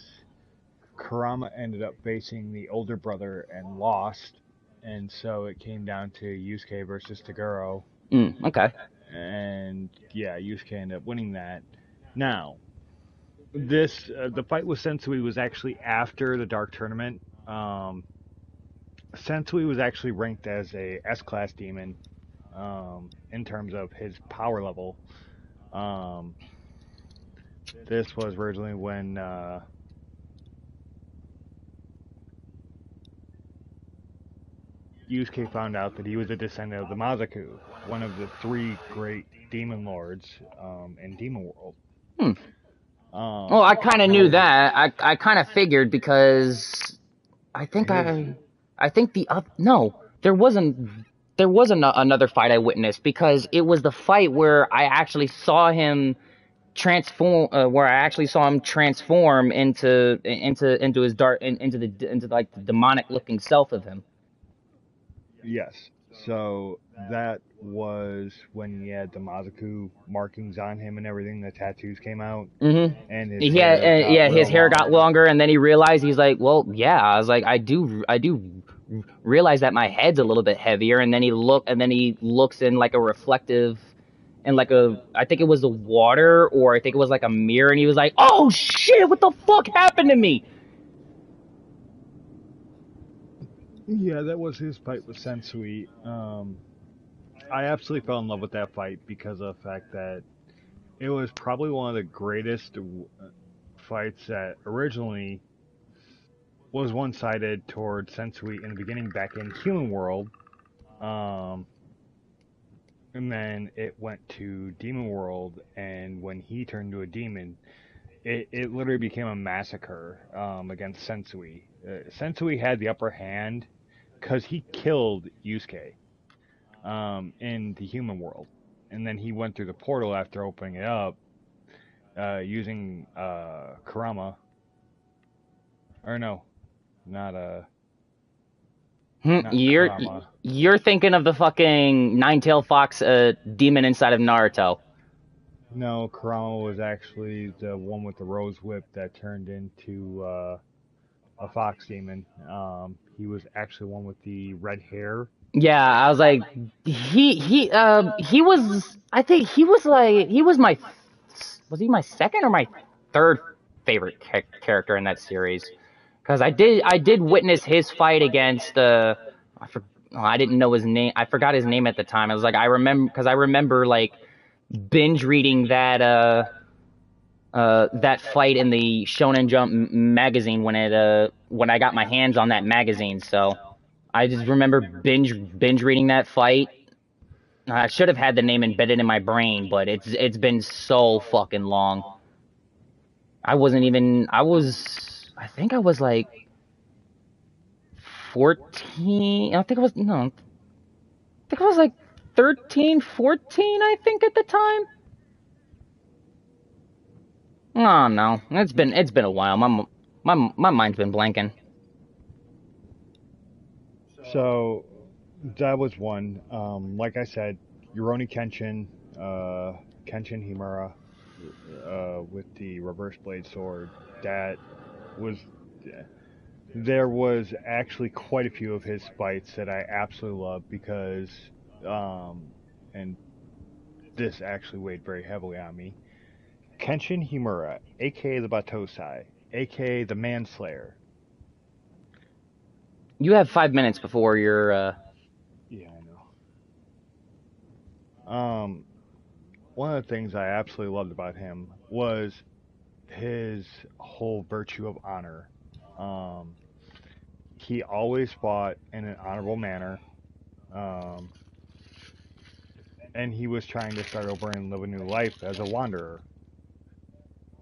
Kurama ended up facing the older brother and lost, and so it came down to Yusuke versus Taguro. Okay. And yeah, Yusuke ended up winning that. Now, this the fight with Sensui was actually after the Dark Tournament. Sensui was actually ranked as a S-class demon. In terms of his power level. This was originally when Yusuke found out that he was a descendant of the Mazaku, one of the 3 great demon lords in Demon World. Well, I kind of knew that. I kind of figured, because I think there wasn't another fight I witnessed, because it was the fight where I actually saw him transform, into his dark, into like the demonic looking self of him. Yes. So that was when he had the Mazaku markings on him and everything. The tattoos came out. Mm-hmm. And his hair got longer, and then he realized, he's like, well, yeah. I was like, I do realize that my head's a little bit heavier, and then he looks in like a reflective, and like I think it was the water, or I think it was like a mirror, and he was like, oh shit, what the fuck happened to me? Yeah, that was his fight with Sensui. I absolutely fell in love with that fight because of the fact that it was probably one of the greatest fights that originally was one-sided towards Sensui in the beginning back in Human World. And then it went to Demon World, and when he turned into a demon, it literally became a massacre against Sensui. Sensui had the upper hand because he killed Yusuke in the Human World. And then he went through the portal after opening it up using Kurama. Or no, not Kurama. You're thinking of the fucking nine-tailed fox demon inside of Naruto. No, Kurama was actually the one with the rose whip that turned into a fox demon. He was actually one with the red hair. Yeah, I was like, he was, I think he was my second or my third favorite character in that series, because I did witness his fight against I didn't know his name. I forgot his name at the time. I was like, I remember like binge reading that fight in the Shonen Jump magazine when I got my hands on that magazine. So I just remember binge reading that fight. I should have had the name embedded in my brain, but it's been so fucking long. I think I was like 14. I think I was like 13, 14, I think at the time. Oh no, it's been a while. My mind's been blanking. So that was one. Like I said, Rurouni Kenshin, Kenshin Himura, with the reverse blade sword. That was. There was actually quite a few of his fights that I absolutely loved because, and this actually weighed very heavily on me. Kenshin Himura, A.K.A. the Batosai, A.K.A. the Manslayer. You have 5 minutes before your. Yeah, I know. One of the things I absolutely loved about him was his whole virtue of honor. He always fought in an honorable manner, and he was trying to start over and live a new life as a wanderer,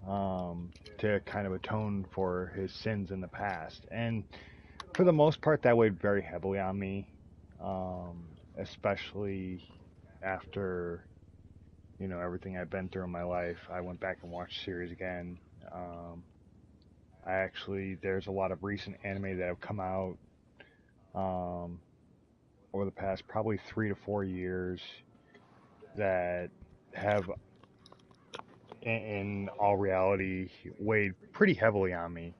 to kind of atone for his sins in the past. And for the most part, that weighed very heavily on me, especially after everything I've been through in my life. I went back and watched the series again. There's a lot of recent anime that have come out over the past probably 3 to 4 years that have, in all reality, weighed pretty heavily on me.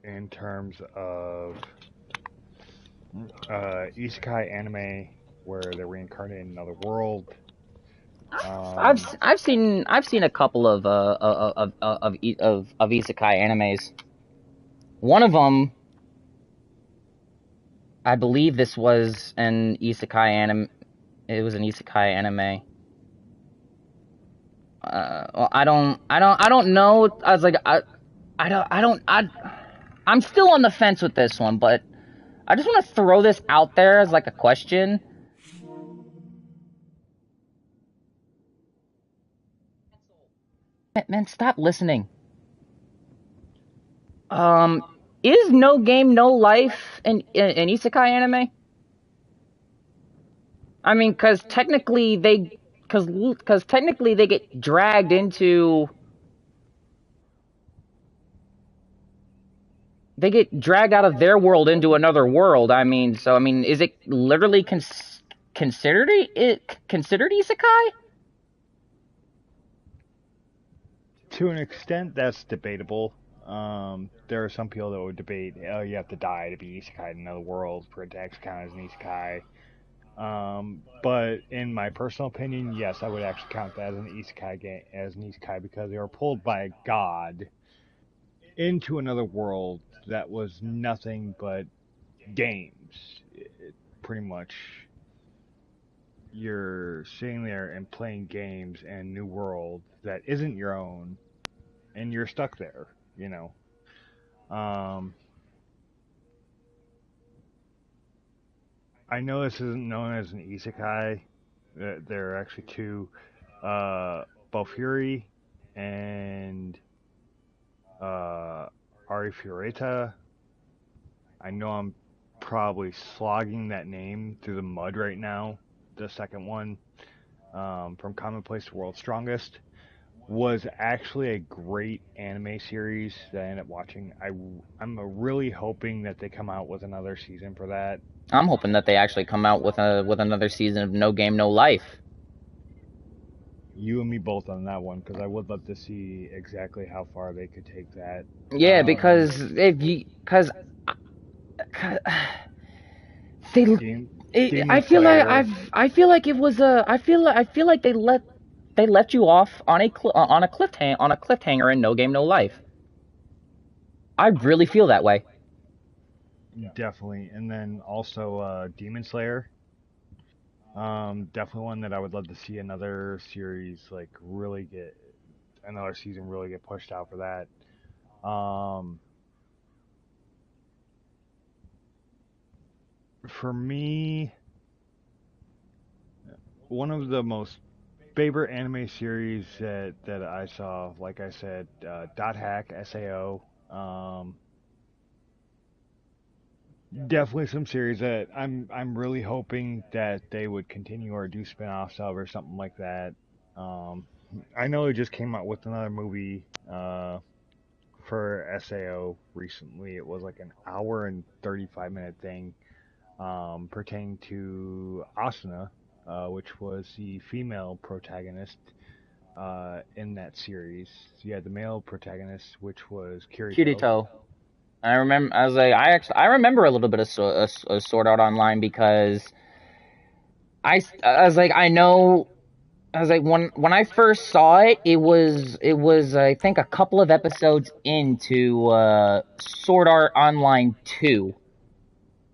In terms of isekai anime where they're reincarnated in another world. I've seen a couple of isekai animes. One of them, I believe this was an isekai anime. It was an isekai anime. Well, I don't know. I was like, I'm still on the fence with this one, but I just want to throw this out there as like a question. Man, stop listening. Is No Game No Life an isekai anime? I mean, because technically they get dragged into. They get dragged out of their world into another world. I mean, is it literally considered isekai? To an extent, that's debatable. There are some people that would debate, oh, you have to die to be isekai in another world for it to actually count as an isekai. But in my personal opinion, yes, I would actually count that as an isekai because they were pulled by a god into another world that was nothing but games. Pretty much, you're sitting there and playing games in a new world that isn't your own, and you're stuck there, I know this isn't known as an isekai. There are actually two, Bofuri and Arifureta. I know I'm probably slogging that name through the mud right now. The second one, from Commonplace to World's Strongest, was actually a great anime series that I ended up watching. I'm really hoping that they come out with another season for that. I'm hoping that they actually come out with another season of No Game No Life. You and me both on that one, because I would love to see exactly how far they could take that. Yeah, because I feel like it was I feel like they let you off on a cliffhanger in No Game No Life. I really feel that way. Definitely, and then also Demon Slayer. Definitely one that I would love to see another series another season really get pushed out for that. for me, one of the most favorite anime series that I saw, like I said, Dot Hack, SAO. Definitely some series that I'm really hoping that they would continue or do spin-offs of or something like that. Um, I know they just came out with another movie for SAO recently. It was like an hour and 35-minute thing pertaining to Asuna, which was the female protagonist in that series. You had the male protagonist, which was Kirito. Kirito. I remember. I remember a little bit of Sword Art Online because I was like, I know. I was like, when I first saw it, it was I think a couple of episodes into Sword Art Online 2,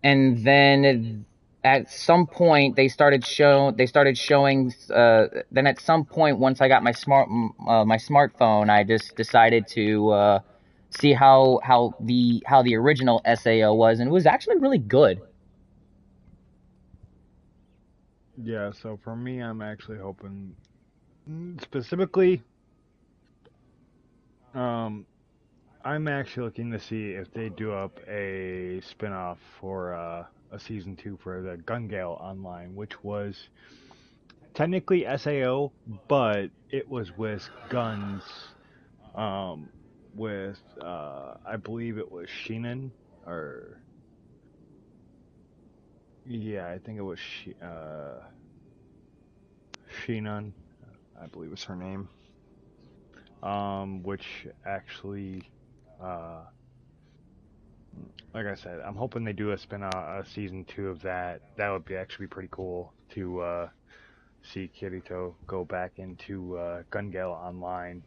and then at some point they started showing. Then at some point, once I got my smartphone, I just decided to see how the original SAO was, and it was actually really good. Yeah, so for me, I'm actually hoping, specifically, I'm actually looking to see if they do up a spin-off for a season 2 for the Gun Gale Online, which was technically SAO, but it was with guns, with I believe it was Sheenan, or yeah, I think it was Sheenan, I believe was her name. Which actually, like I said, I'm hoping they do a season 2 of that. That would be actually pretty cool to see Kirito go back into Gun Gale Online.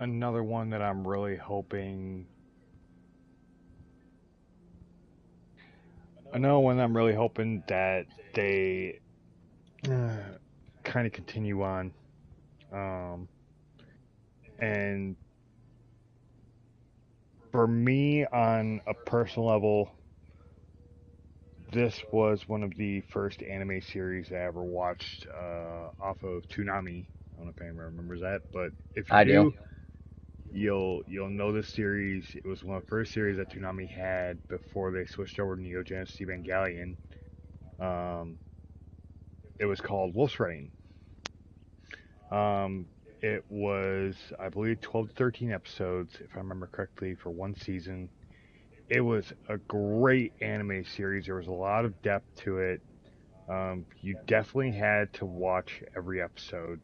Another one that I'm really hoping. Another one I'm really hoping that they kind of continue on. And for me, on a personal level, this was one of the first anime series I ever watched off of Toonami. I don't know if anyone remembers that, but if you do, you'll know this series. It was one of the first series that Toonami had before they switched over to Neo Genesis Evangelion. It was called Wolf's Rain. It was, I believe, 12 to 13 episodes, if I remember correctly, for one season. It was a great anime series. There was a lot of depth to it. You definitely had to watch every episode.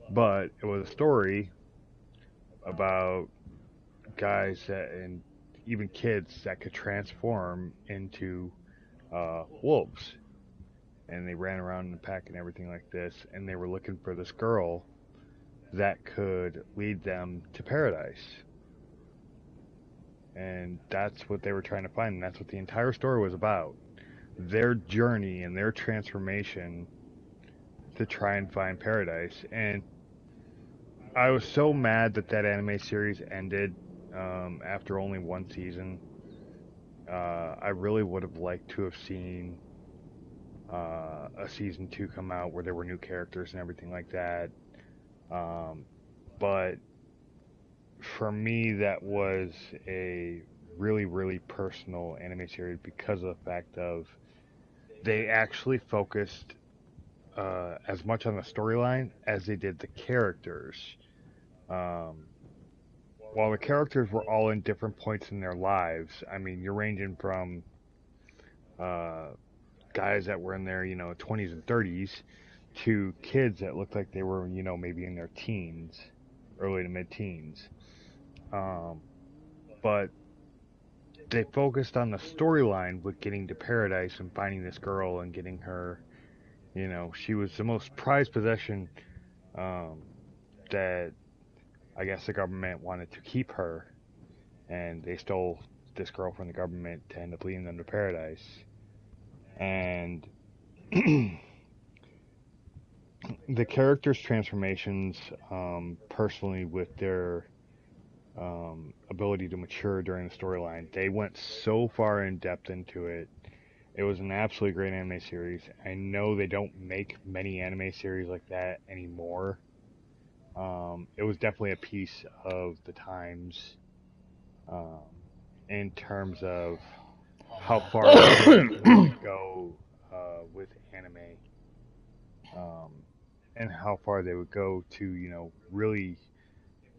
But it was a story about guys and even kids that could transform into wolves. And they ran around in the pack and everything like this. And they were looking for this girl that could lead them to paradise. And that's what they were trying to find. And that's what the entire story was about. Their journey and their transformation to try and find paradise. And I was so mad that anime series ended after only one season. I really would have liked to have seen a season 2 come out where there were new characters and everything like that. But for me, that was a really, really personal anime series because of the fact of they actually focused as much on the storyline as they did the characters. While the characters were all in different points in their lives, I mean, you're ranging from guys that were in their 20s and 30s to kids that looked like they were maybe in their teens, early to mid-teens. But they focused on the storyline with getting to paradise and finding this girl and getting her. She was the most prized possession that I guess the government wanted to keep her, and they stole this girl from the government to end up leading them to paradise. And the characters' transformations, personally, with their ability to mature during the storyline. They went so far in depth into it. It was an absolutely great anime series. I know they don't make many anime series like that anymore. It was definitely a piece of the times in terms of how far they would go with anime, and how far they would go to, you know, really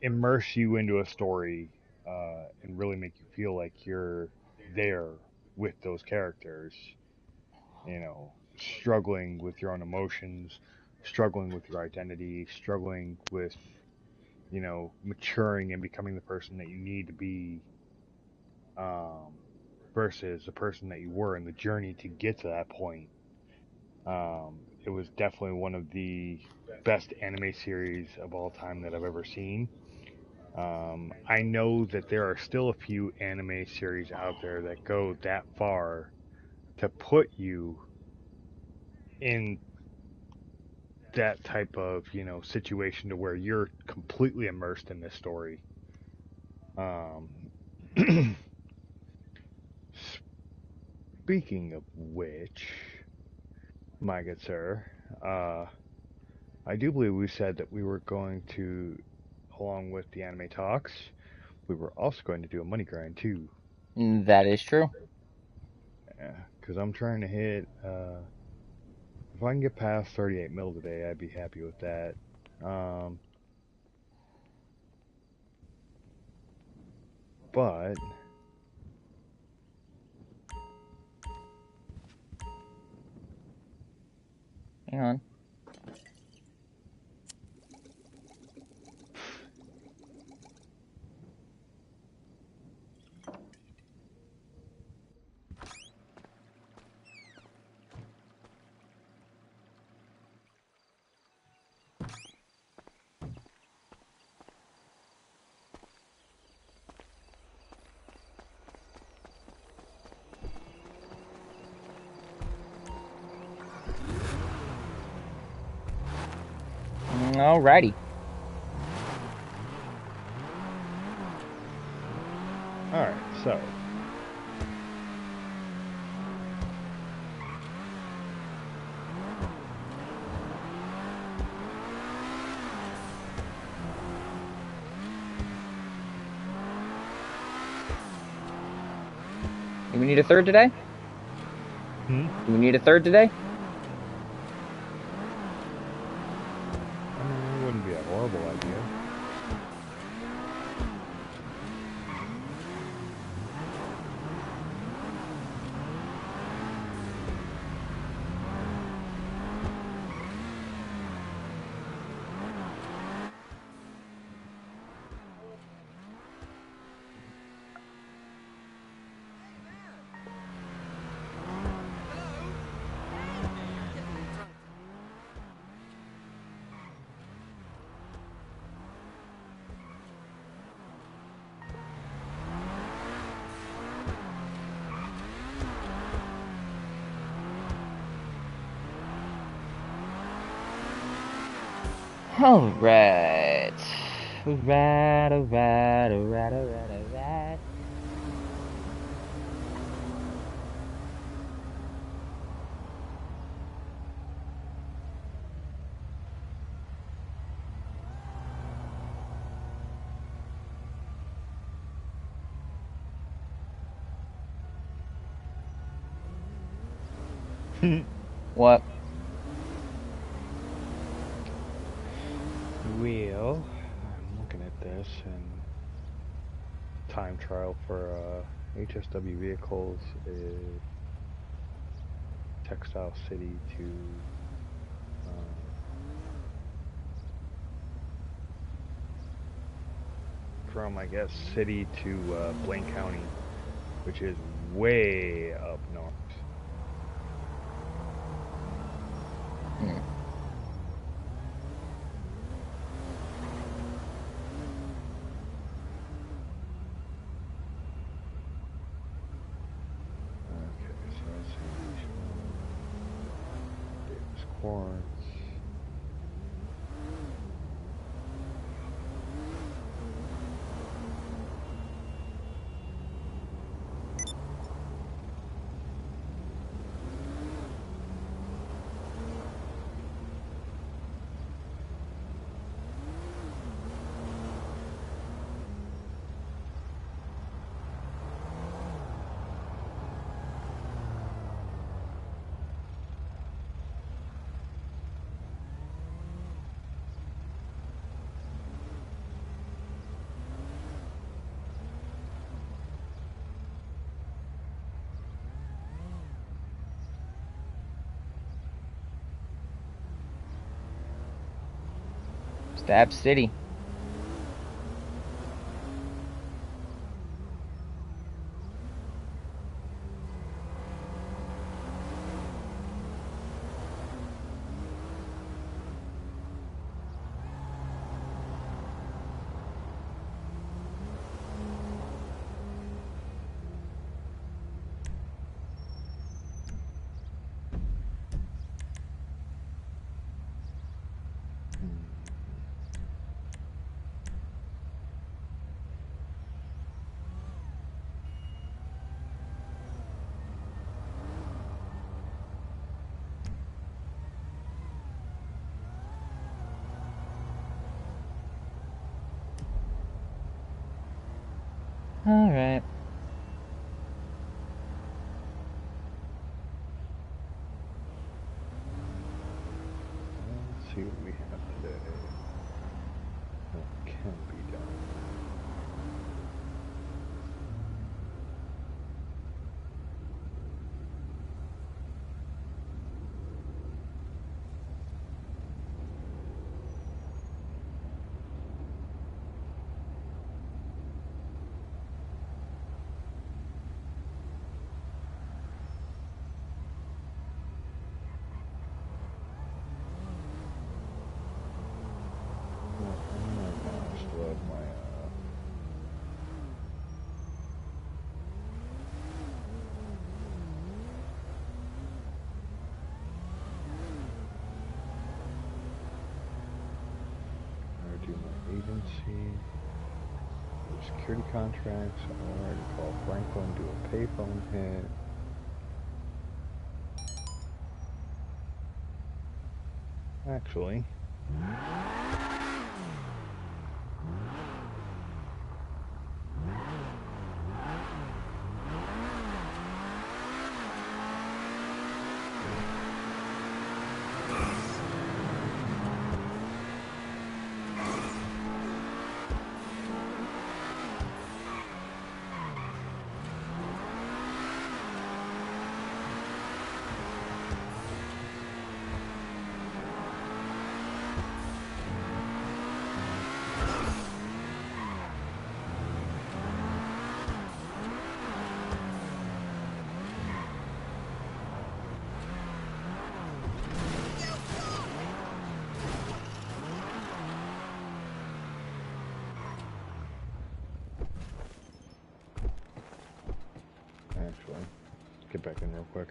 immerse you into a story and really make you feel like you're there with those characters, you know, struggling with your own emotions, struggling with your identity, struggling with, you know, maturing and becoming the person that you need to be, versus the person that you were in the journey to get to that point. It was definitely one of the best anime series of all time that I've ever seen. I know that there are still a few anime series out there that go that far to put you in that type of, you know, situation to where you're completely immersed in this story. Speaking of which, my good sir, I do believe we said that we were going to, along with the anime talks, we were also going to do a money grind too. That is true. Yeah, because I'm trying to hit, if I can get past 38 mil today, I'd be happy with that. But hang on. Alrighty. Alright, so Do we need a third today? Do we need a third today? I mean, it wouldn't be a horrible idea. Alright. Alright. What? Well, I'm looking at this, and time trial for HSW vehicles is Textile City to from, I guess, City to Blaine County, which is way up north. Quartz. Stab City. All right. Let's see what we have today. What can be done. Agency, security contracts. I already called Franklin, do a payphone hit. Actually, get back in real quick.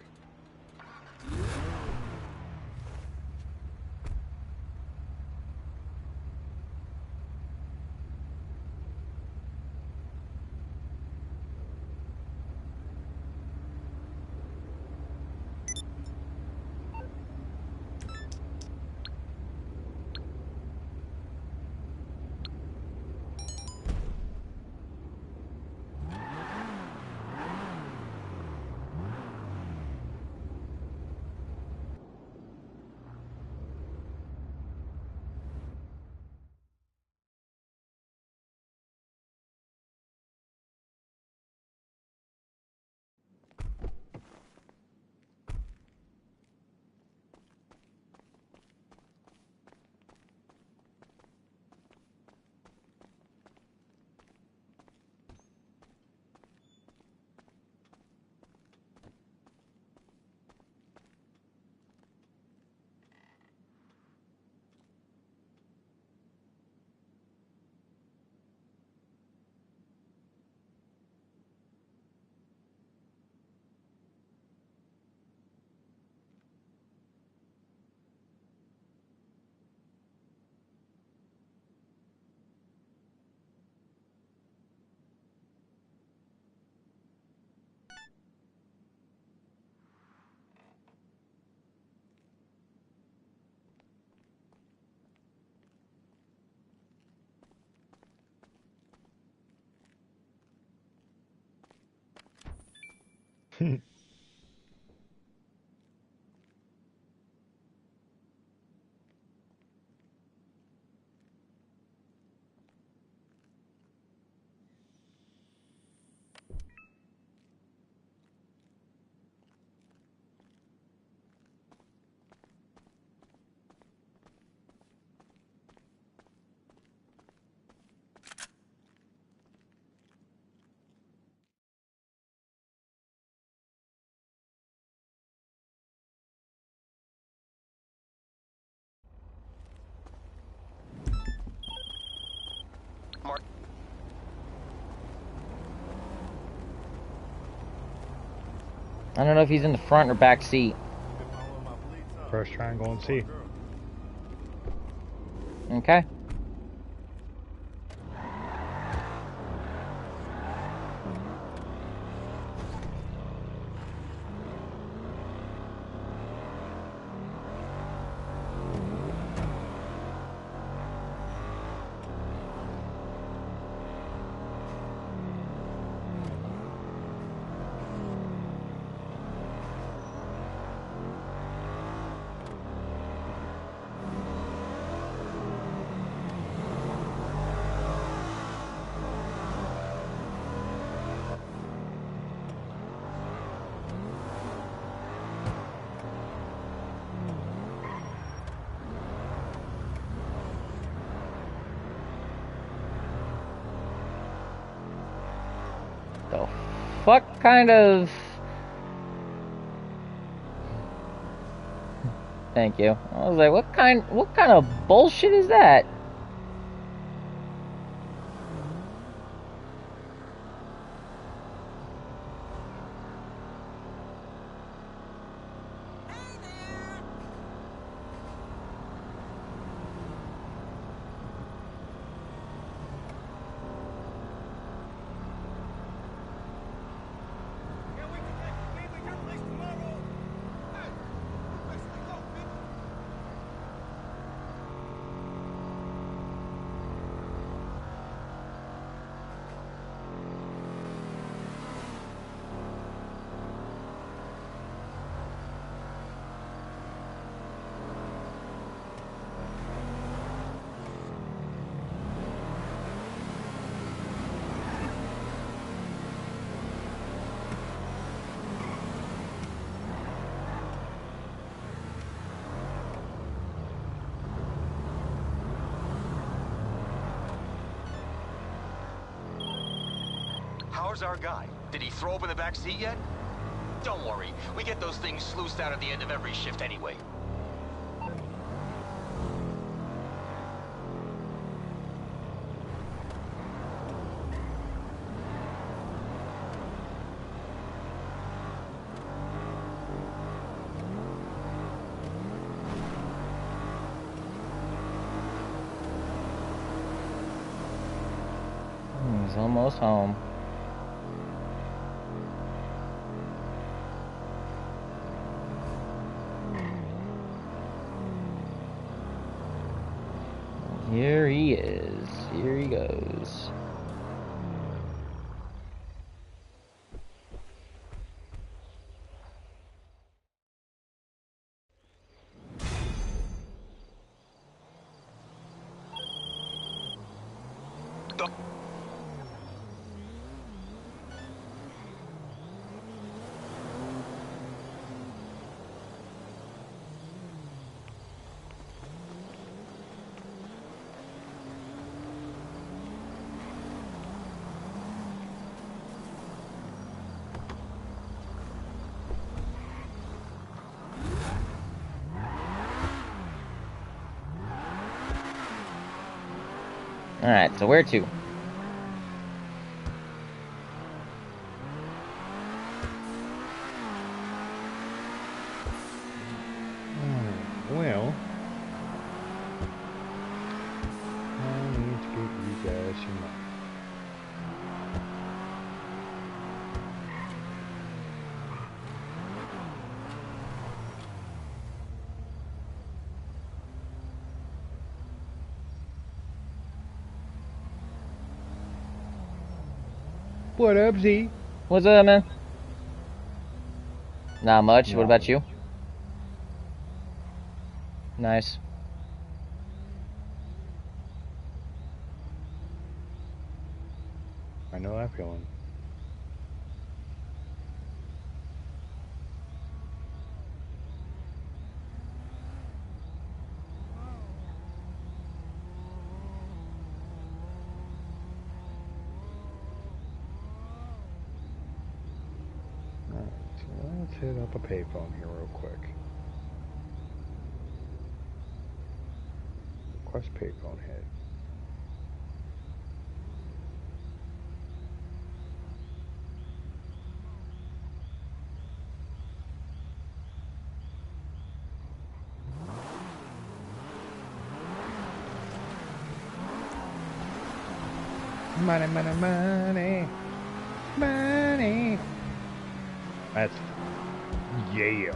I don't know if he's in the front or back seat. First try and go and see. Okay. What kind of... Thank you. I was like, what kind of bullshit is that? How's our guy? Did he throw up in the back seat yet? Don't worry, we get those things sluiced out at the end of every shift anyway. He's almost home. Here he is. Here he goes. Alright, so where to? Well, I need to get you guys some money. What up, Z? What's up, man? Not much. What about you? Nice. I know that feeling. Alright, so let's hit up a payphone here real quick. Request payphone hit. Money, money, money. Money. That's yeah.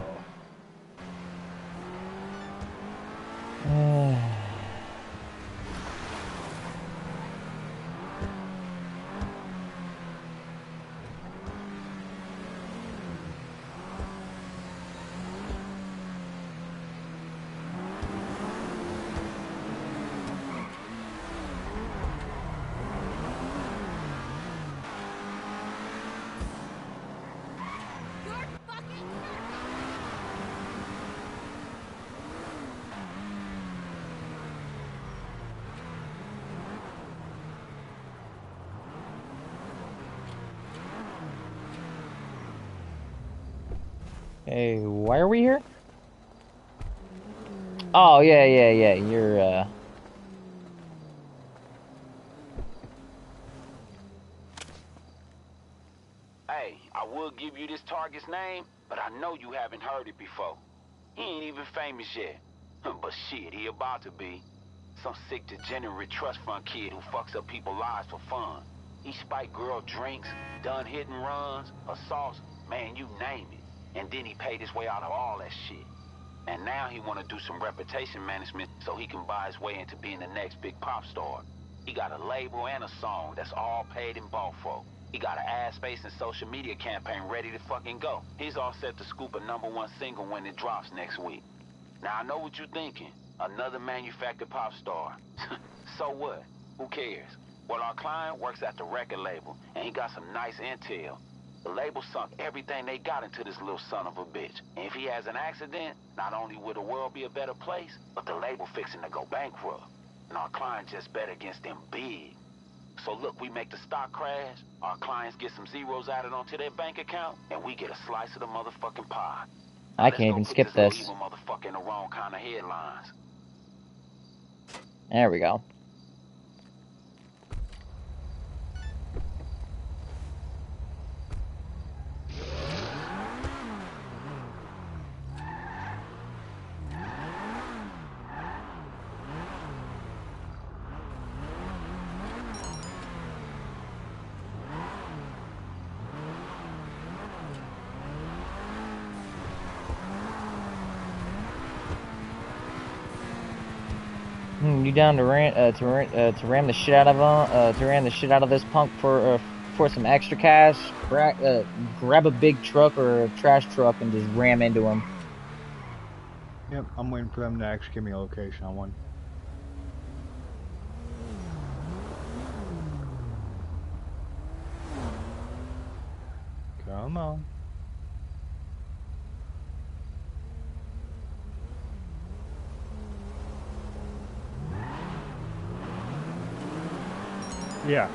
Hey, why are we here? Oh, yeah, you're, Hey, I will give you this target's name, but I know you haven't heard it before. He ain't even famous yet. But shit, he about to be. Some sick degenerate trust fund kid who fucks up people's lives for fun. He spiked girl drinks, done hit and runs, assaults, man, you name it. And then he paid his way out of all that shit. And now he want to do some reputation management so he can buy his way into being the next big pop star. He got a label and a song that's all paid and bought for. He got an ad space and social media campaign ready to fucking go. He's all set to scoop a #1 single when it drops next week. Now I know what you're thinking. Another manufactured pop star. So what? Who cares? Well, our client works at the record label, and he got some nice intel. The label sunk everything they got into this little son of a bitch. And if he has an accident, not only will the world be a better place, but the label fixing to go bankrupt. And our client just bet against them big. So look, we make the stock crash, our clients get some zeros added onto their bank account, and we get a slice of the motherfucking pie. I can't even skip this. Evil motherfucker in the wrong kind of headlines. There we go. You down to ram the shit out of this punk for some extra cash? Grab a big truck or a trash truck and just ram into him. Yep, I'm waiting for them to actually give me a location on one. Come on. Yeah.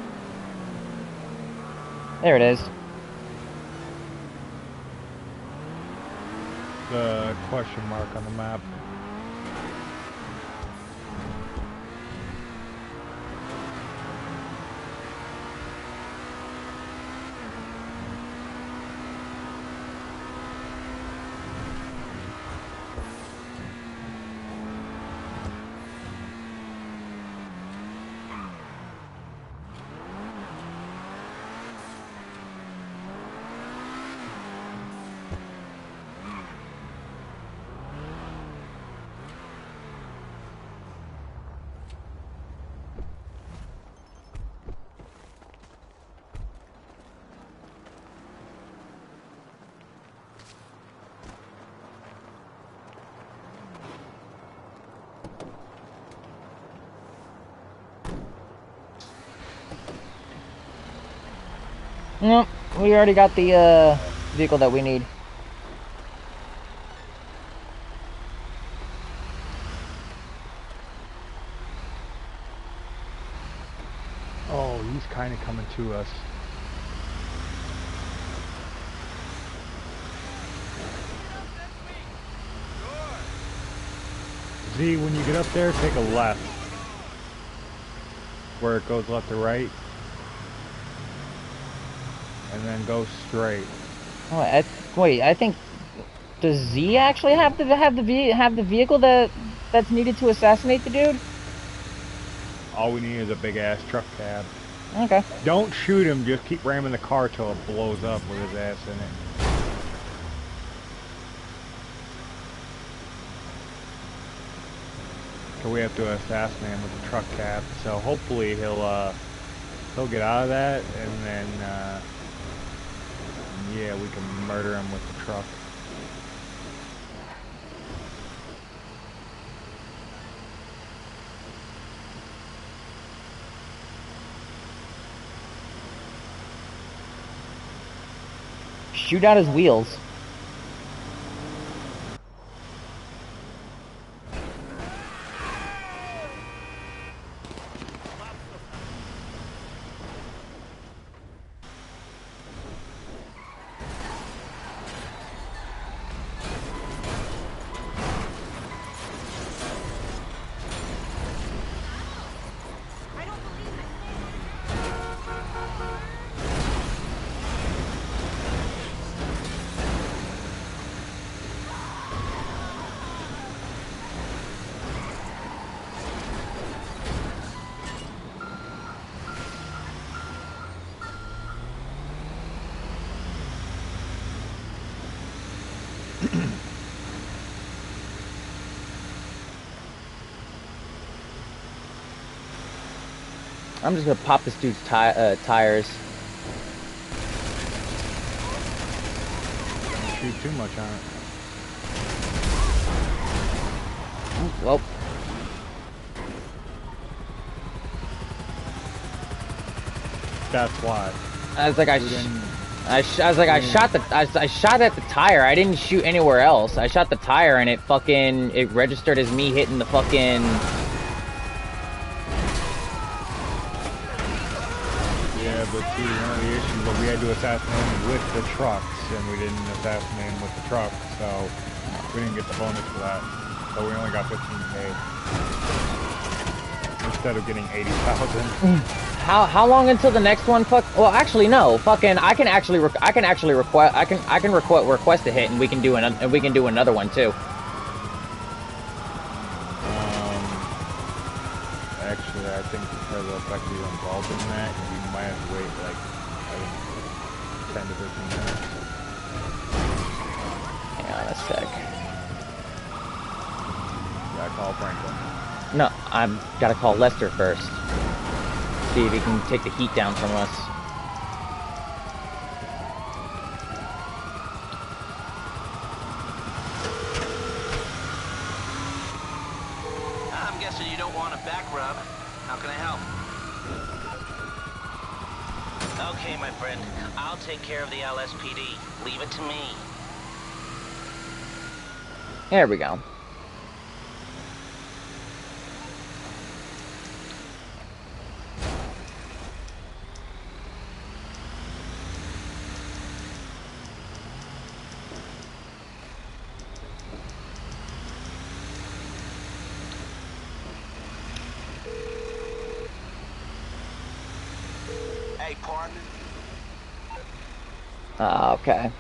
There it is. The question mark on the map. Nope, we already got the vehicle that we need. Oh, he's kind of coming to us. Z, when you get up there, take a left. Where it goes left to right. And then go straight. Oh, wait, I think, does Z actually have the vehicle that's needed to assassinate the dude? All we need is a big ass truck cab. Okay. Don't shoot him, just keep ramming the car till it blows up with his ass in it. So we have to assassinate him with the truck cap, so hopefully he'll get out of that, and then, yeah, we can murder him with the truck. Shoot out his wheels. I'm just gonna pop this dude's tires. Don't shoot too much on it. Well. That's why. I was like, I shot at the tire. I didn't shoot anywhere else. I shot the tire and it registered as me hitting the fucking. Yeah, but see, one of the issues was we had to assassinate him with the trucks, and we didn't assassinate him with the truck, so we didn't get the bonus for that. So we only got 15K instead of getting 80,000. How long until the next one? Well, actually no. Fucking, I can actually request a hit, and we can do another one too. Actually, I think because of the fact that you're involved in that, you might have to wait like 10 to 15 minutes. Hang on a sec. Gotta call Franklin. No, I've gotta call Lester first. See if he can take the heat down from us. I'm guessing you don't want a back rub. How can I help? Okay, my friend. I'll take care of the LSPD. Leave it to me. There we go. Hey, partner. Okay.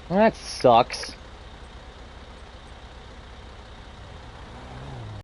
Well, that sucks.